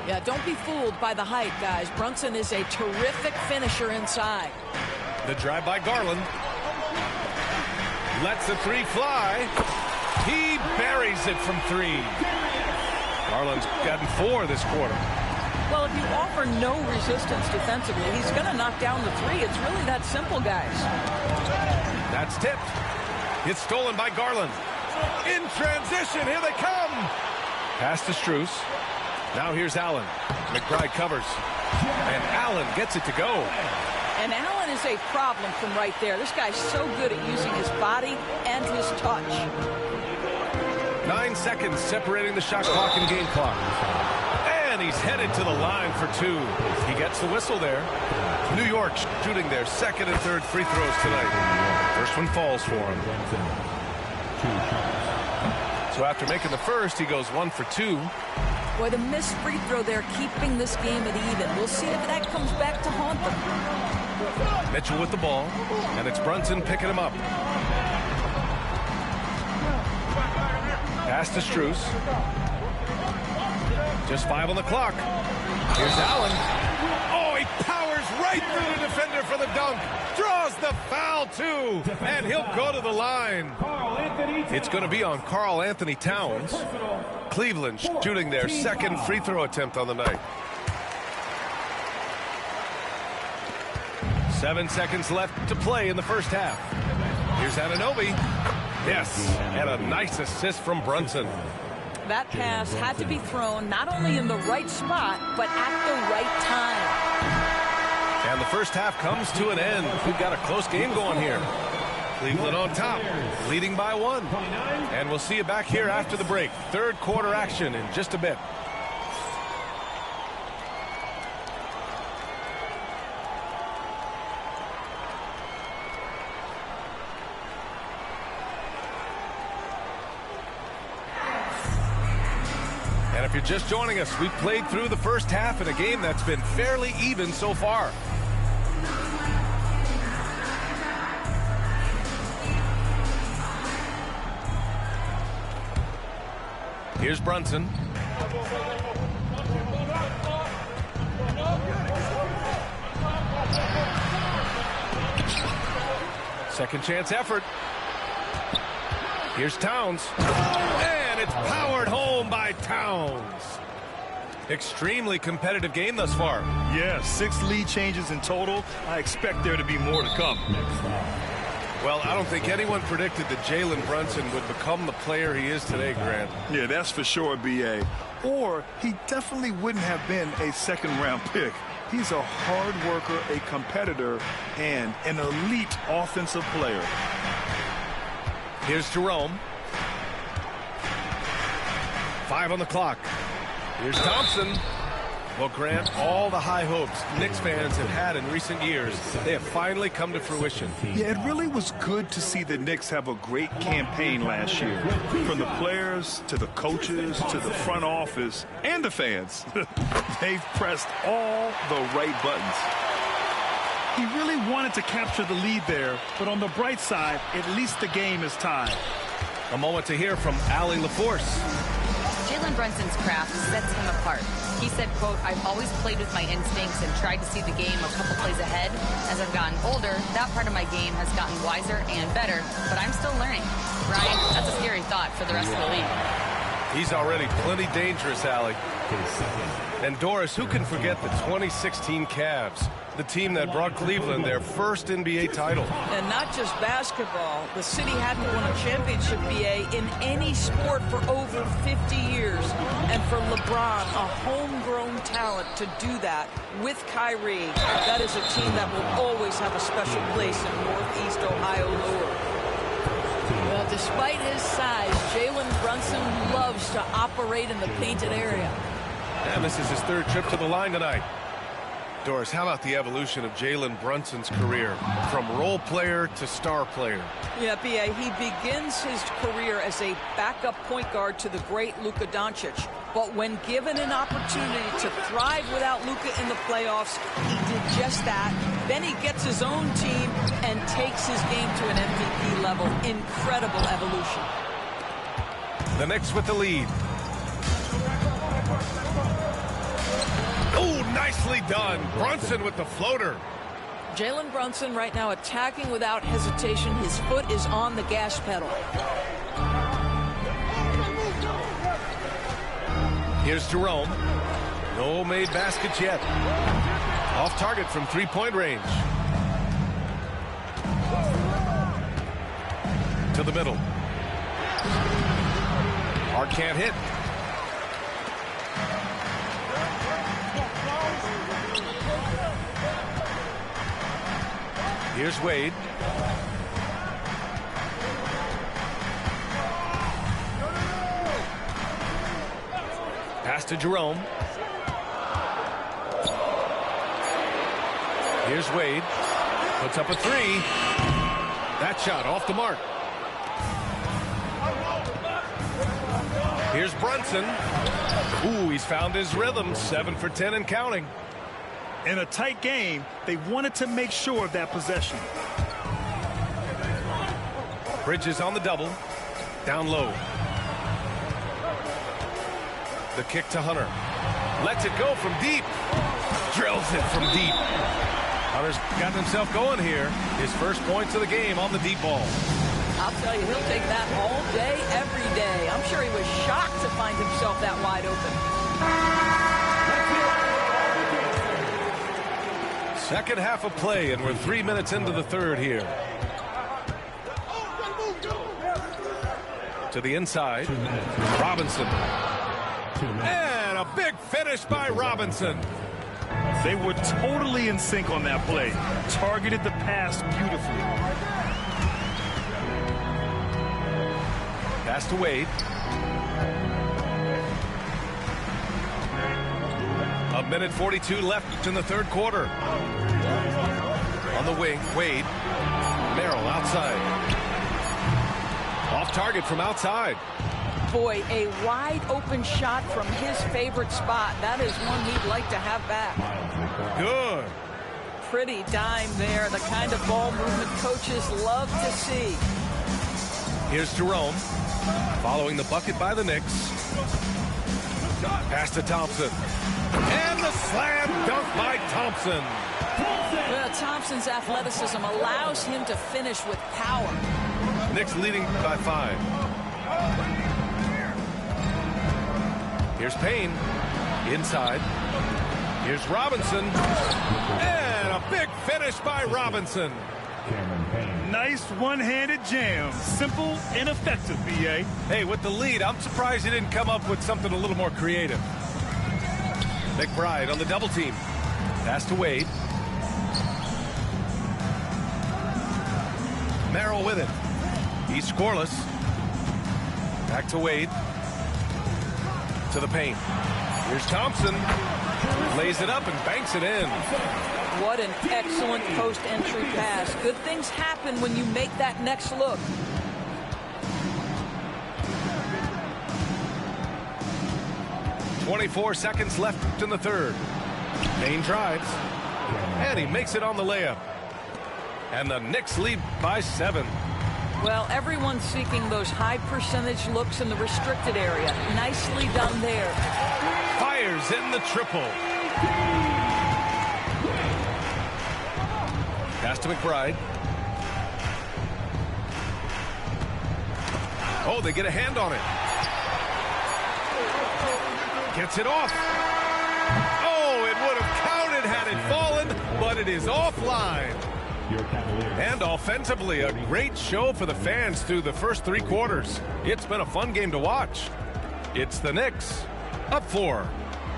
Yeah, don't be fooled by the height, guys. Brunson is a terrific finisher inside. The drive by Garland. Lets the three fly. He buries it from 3. Garland's gotten 4 this quarter. Well, if you offer no resistance defensively, he's going to knock down the 3. It's really that simple, guys. That's tipped. It's stolen by Garland. In transition, here they come. Pass to Strus. Now here's Allen. McBride covers. And Allen gets it to go. And Allen is a problem from right there. This guy's so good at using his body and his touch. 9 seconds separating the shot clock and game clock. And he's headed to the line for 2. He gets the whistle there. New York shooting their second and third free throws tonight. First one falls for him. So after making the first, he goes 1 for 2. Boy, the missed free throw there, keeping this game at even. We'll see if that comes back to haunt them. Mitchell with the ball, and it's Brunson picking him up. Pass to Strus. Just 5 on the clock. Here's Allen. Oh, he powers right through the defender for the dunk. Draws the foul, too. And he'll go to the line. It's going to be on Karl Anthony Towns. Cleveland shooting their second free throw attempt on the night. 7 seconds left to play in the first half. Here's Anunoby. Yes, and a nice assist from Brunson. That pass had to be thrown not only in the right spot, but at the right time. And the first half comes to an end. We've got a close game going here. Cleveland on top, leading by 1. And we'll see you back here after the break. Third quarter action in just a bit. And if you're just joining us, we've played through the first half in a game that's been fairly even so far. Here's Brunson. Second chance effort. Here's Towns. And it's powered home by Towns. Extremely competitive game thus far. Yeah, 6 lead changes in total. I expect there to be more to come. Well, I don't think anyone predicted that Jalen Brunson would become the player he is today, Grant. Yeah, that's for sure, B.A. Or he definitely wouldn't have been a second-round pick. He's a hard worker, a competitor, and an elite offensive player. Here's Jerome. 5 on the clock. Here's Thompson. Well, Grant, all the high hopes Knicks fans have had in recent years, they have finally come to fruition. Yeah, it really was good to see the Knicks have a great campaign last year. From the players to the coaches to the front office and the fans. They've pressed all the right buttons. He really wanted to capture the lead there, but on the bright side, at least the game is tied. A moment to hear from Allie LaForce. Jalen Brunson's craft sets him apart. He said, quote, "I've always played with my instincts and tried to see the game a couple plays ahead. As I've gotten older, that part of my game has gotten wiser and better, but I'm still learning." Ryan, that's a scary thought for the rest of the league. He's already plenty dangerous, Allie. And Doris, who can forget the 2016 Cavs, the team that brought Cleveland their first NBA title? And not just basketball. The city hadn't won a championship, BA, in any sport for over 50 years. And for LeBron, a homegrown talent, to do that with Kyrie, that is a team that will always have a special place in Northeast Ohio lore. Well, despite his size, Jalen Brunson loves to operate in the painted area. And this is his third trip to the line tonight. Doris, how about the evolution of Jalen Brunson's career from role player to star player? Yeah, B.A., he begins his career as a backup point guard to the great Luka Doncic. But when given an opportunity to thrive without Luka in the playoffs, he did just that. Then he gets his own team and takes his game to an MVP level. Incredible evolution. The Knicks with the lead. Oh, nicely done. Brunson with the floater. Jalen Brunson right now attacking without hesitation. His foot is on the gas pedal. Here's Jerome. No made baskets yet. Off target from three-point range. To the middle. Hart can't hit. Here's Wade. Pass to Jerome. Here's Wade. Puts up a three. That shot off the mark. Here's Brunson. Ooh, he's found his rhythm. 7 for 10 and counting. In a tight game, they wanted to make sure of that possession. Bridges on the double. Down low. The kick to Hunter. Lets it go from deep. Drills it from deep. Hunter's got himself going here. His first points of the game on the deep ball. I'll tell you, he'll take that all day, every day. I'm sure he was shocked to find himself that wide open. Second half of play, and we're 3 minutes into the third here. To the inside. Robinson. And a big finish by Robinson. They were totally in sync on that play. Targeted the pass beautifully. Pass to Wade. A minute 42 left in the third quarter. On the wing, Wade. Merrill outside. Off target from outside. Boy, a wide open shot from his favorite spot. That is one he'd like to have back. Good. Pretty dime there. The kind of ball movement coaches love to see. Here's Jerome. Following the bucket by the Knicks. Pass to Thompson. And the slam dunk by Thompson. Well, Thompson's athleticism allows him to finish with power. Knicks leading by 5. Here's Payne. Inside. Here's Robinson. And a big finish by Robinson. Nice one-handed jam. Simple and effective, B.A. Hey, with the lead, I'm surprised he didn't come up with something a little more creative. McBride on the double team. Pass to Wade. Merrill with it. He's scoreless. Back to Wade. To the paint. Here's Thompson. Lays it up and banks it in. What an excellent post-entry pass. Good things happen when you make that next look. .24 seconds left in the third. Payne drives. And he makes it on the layup. And the Knicks lead by 7. Well, everyone's seeking those high percentage looks in the restricted area. Nicely done there. Fires in the triple. Pass to McBride. Oh, they get a hand on it. Gets it off. Oh, it would have counted had it fallen, but it is offline. And offensively, a great show for the fans through the first 3 quarters. It's been a fun game to watch. It's the Knicks up 4.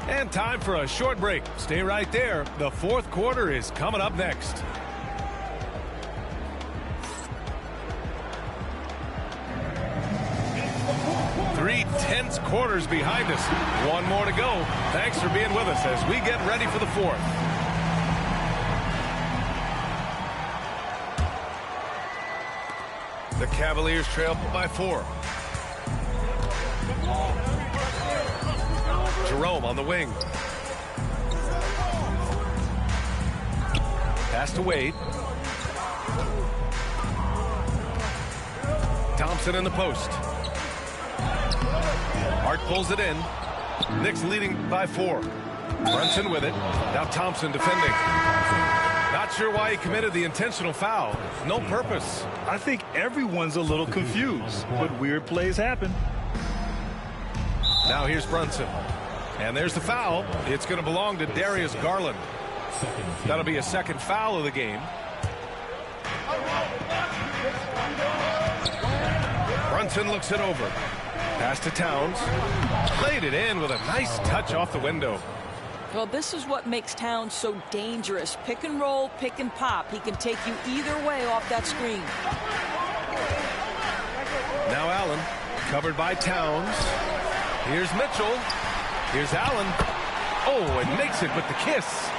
And time for a short break. Stay right there. The 4th quarter is coming up next. Three tense quarters behind us. One more to go. Thanks for being with us as we get ready for the 4th. The Cavaliers trail by 4. Jerome on the wing. Pass to Wade. Thompson in the post. Hart pulls it in. Knicks leading by 4. Brunson with it. Now Thompson defending. Not sure why he committed the intentional foul. No purpose. I think everyone's a little confused, but weird plays happen. Now here's Brunson. And there's the foul. It's going to belong to Darius Garland. That'll be a 2nd foul of the game. Brunson looks it over. Pass to Towns. Played it in with a nice touch off the window. Well, this is what makes Towns so dangerous. Pick and roll, pick and pop. He can take you either way off that screen. Now Allen, covered by Towns. Here's Mitchell. Here's Allen. Oh, and makes it with the kiss.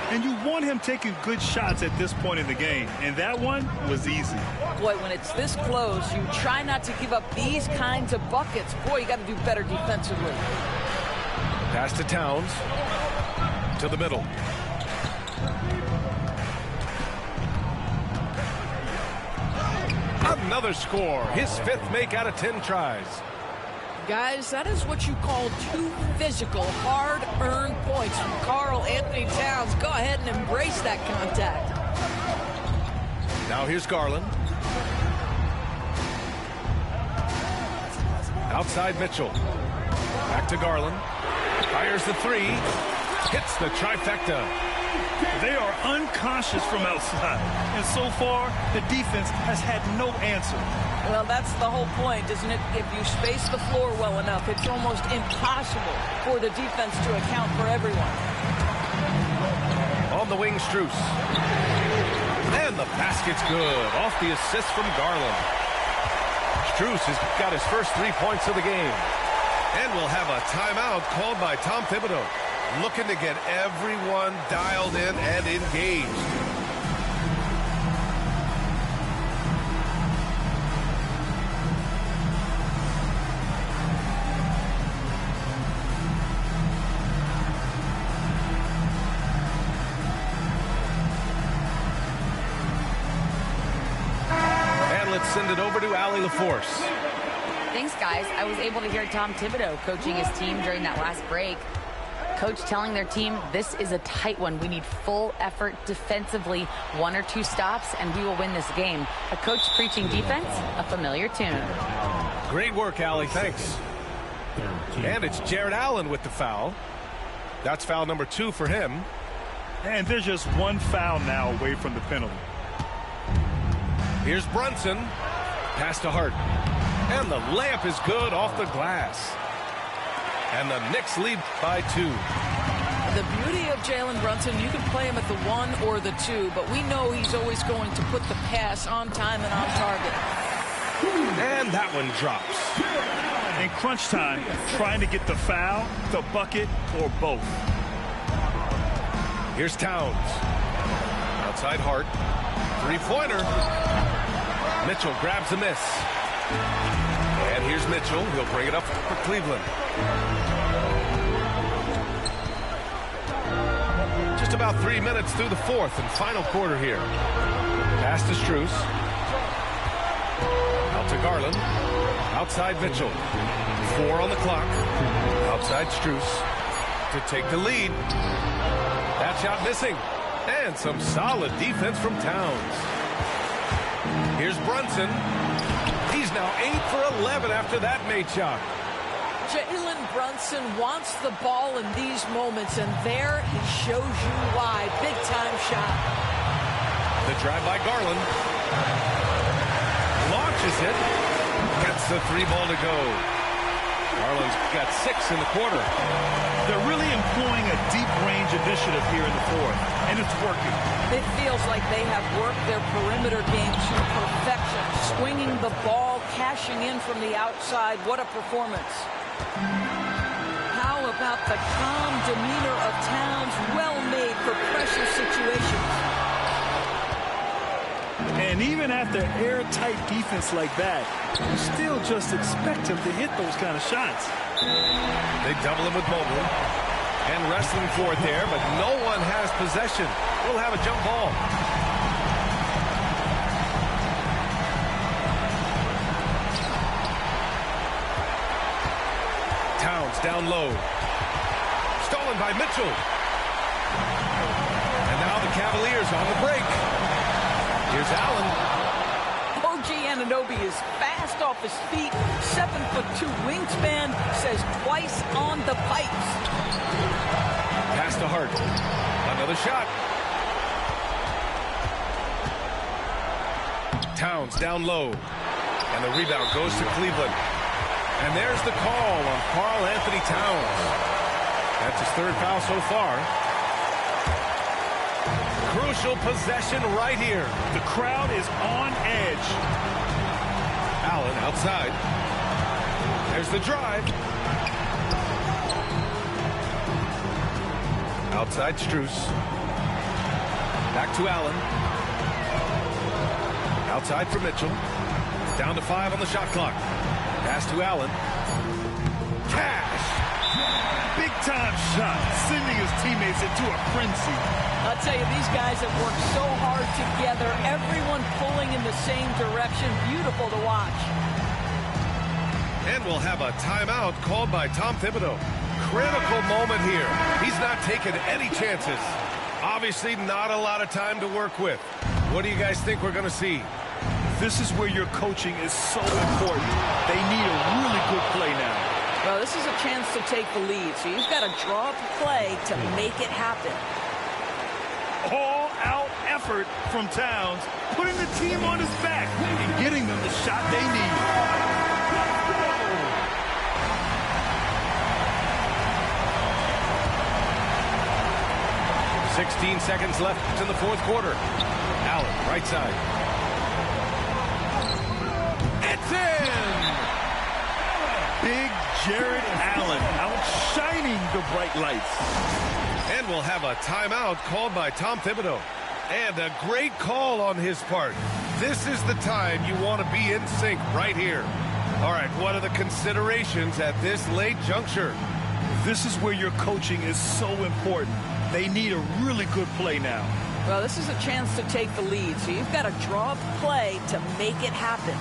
And you want him taking good shots at this point in the game, and that one was easy. Boy, when it's this close, you try not to give up these kinds of buckets. Boy, you got to do better defensively. Pass to Towns. To the middle. Another score. His 5th make out of 10 tries. Guys, that is what you call 2 physical, hard-earned points from Karl Anthony Towns. Go ahead and embrace that contact. Now here's Garland. Outside Mitchell. Back to Garland. Fires the 3. Hits the trifecta. They are unconscious from outside, and so far the defense has had no answer. Well, that's the whole point, isn't it? If you space the floor well enough, it's almost impossible for the defense to account for everyone. On the wing, Strus. And the basket's good. Off the assist from Garland. Strus has got his first 3 points of the game. And we'll have a timeout called by Tom Thibodeau. Looking to get everyone dialed in and engaged. And let's send it over to Allie LaForce. Thanks, guys. I was able to hear Tom Thibodeau coaching his team during that last break. Coach telling their team, this is a tight one. We need full effort defensively, 1 or 2 stops, and we will win this game. A coach preaching defense, a familiar tune. Great work, Allie. Thanks. And it's Jared Allen with the foul. That's foul number 2 for him. And there's just 1 foul now away from the penalty. Here's Brunson. Pass to Hart. And the layup is good off the glass. And the Knicks lead by 2. The beauty of Jalen Brunson, you can play him at the 1 or the 2, but we know he's always going to put the pass on time and on target. And that one drops. In crunch time, trying to get the foul, the bucket, or both. Here's Towns. Outside Hart. 3-pointer. Mitchell grabs a miss. And here's Mitchell. He'll bring it up for Cleveland. Just about 3 minutes through the 4th and final quarter here. Pass to Strus. Out to Garland. Outside Mitchell. 4 on the clock. Outside Strus to take the lead. That shot missing. And some solid defense from Towns. Here's Brunson. He's now 8 for 11 after that made shot. Jalen Brunson wants the ball in these moments, and there he shows you why. Big-time shot. The drive by Garland. Launches it. Gets the 3 ball to go. Garland's got 6 in the quarter. They're really employing a deep range initiative here in the fourth, and it's working. It feels like they have worked their perimeter game to perfection. Swinging the ball, cashing in from the outside. What a performance. How about the calm demeanor of Towns? Well made for pressure situations. And even after airtight defense like that, you still just expect him to hit those kind of shots. They double him with Mobley. And wrestling for it there, but no one has possession. We'll have a jump ball. Towns down low. Stolen by Mitchell. And now the Cavaliers on the break. Here's Allen. OG Anunoby is fast off his feet. 7'2" wingspan, says twice on the pipes. Pass to Hart. Another shot. Towns down low. And the rebound goes to Cleveland. And there's the call on Karl Anthony Towns. That's his 3rd foul so far. Crucial possession right here. The crowd is on edge. Allen outside. There's the drive. Outside Strus. Back to Allen. Outside for Mitchell. Down to 5 on the shot clock. Pass to Allen. Cash. Big-time shot, sending his teammates into a frenzy. I'll tell you, these guys have worked so hard together. Everyone pulling in the same direction. Beautiful to watch. And we'll have a timeout called by Tom Thibodeau. Critical moment here. He's not taking any chances. Obviously not a lot of time to work with. What do you guys think we're going to see? This is where your coaching is so important. They need a really good play now. Well, this is a chance to take the lead, so you've got to draw up a play to make it happen. All-out effort from Towns, putting the team on his back and getting them the shot they need. 16 seconds left in the 4th quarter. Allen, right side. It's in! Big Jared Allen outshining the bright lights. And we'll have a timeout called by Tom Thibodeau. And a great call on his part. This is the time you want to be in sync right here. All right, what are the considerations at this late juncture? This is where your coaching is so important. They need a really good play now. Well, this is a chance to take the lead, so you've got to draw up a play to make it happen.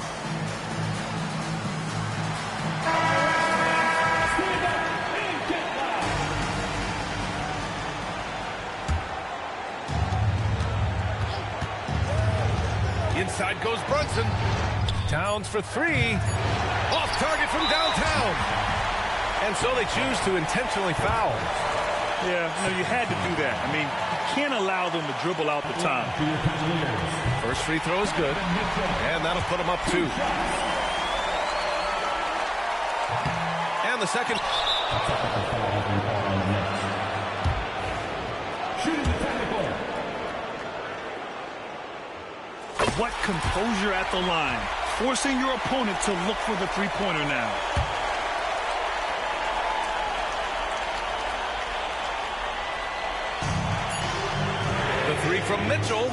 Inside goes Brunson. Towns for 3. Off target from downtown. And so they choose to intentionally foul. Yeah, no, you had to do that. I mean, you can't allow them to dribble out the time. First free throw is good. And that'll put them up 2. And the second. What composure at the line, forcing your opponent to look for the three-pointer now. The 3 from Mitchell.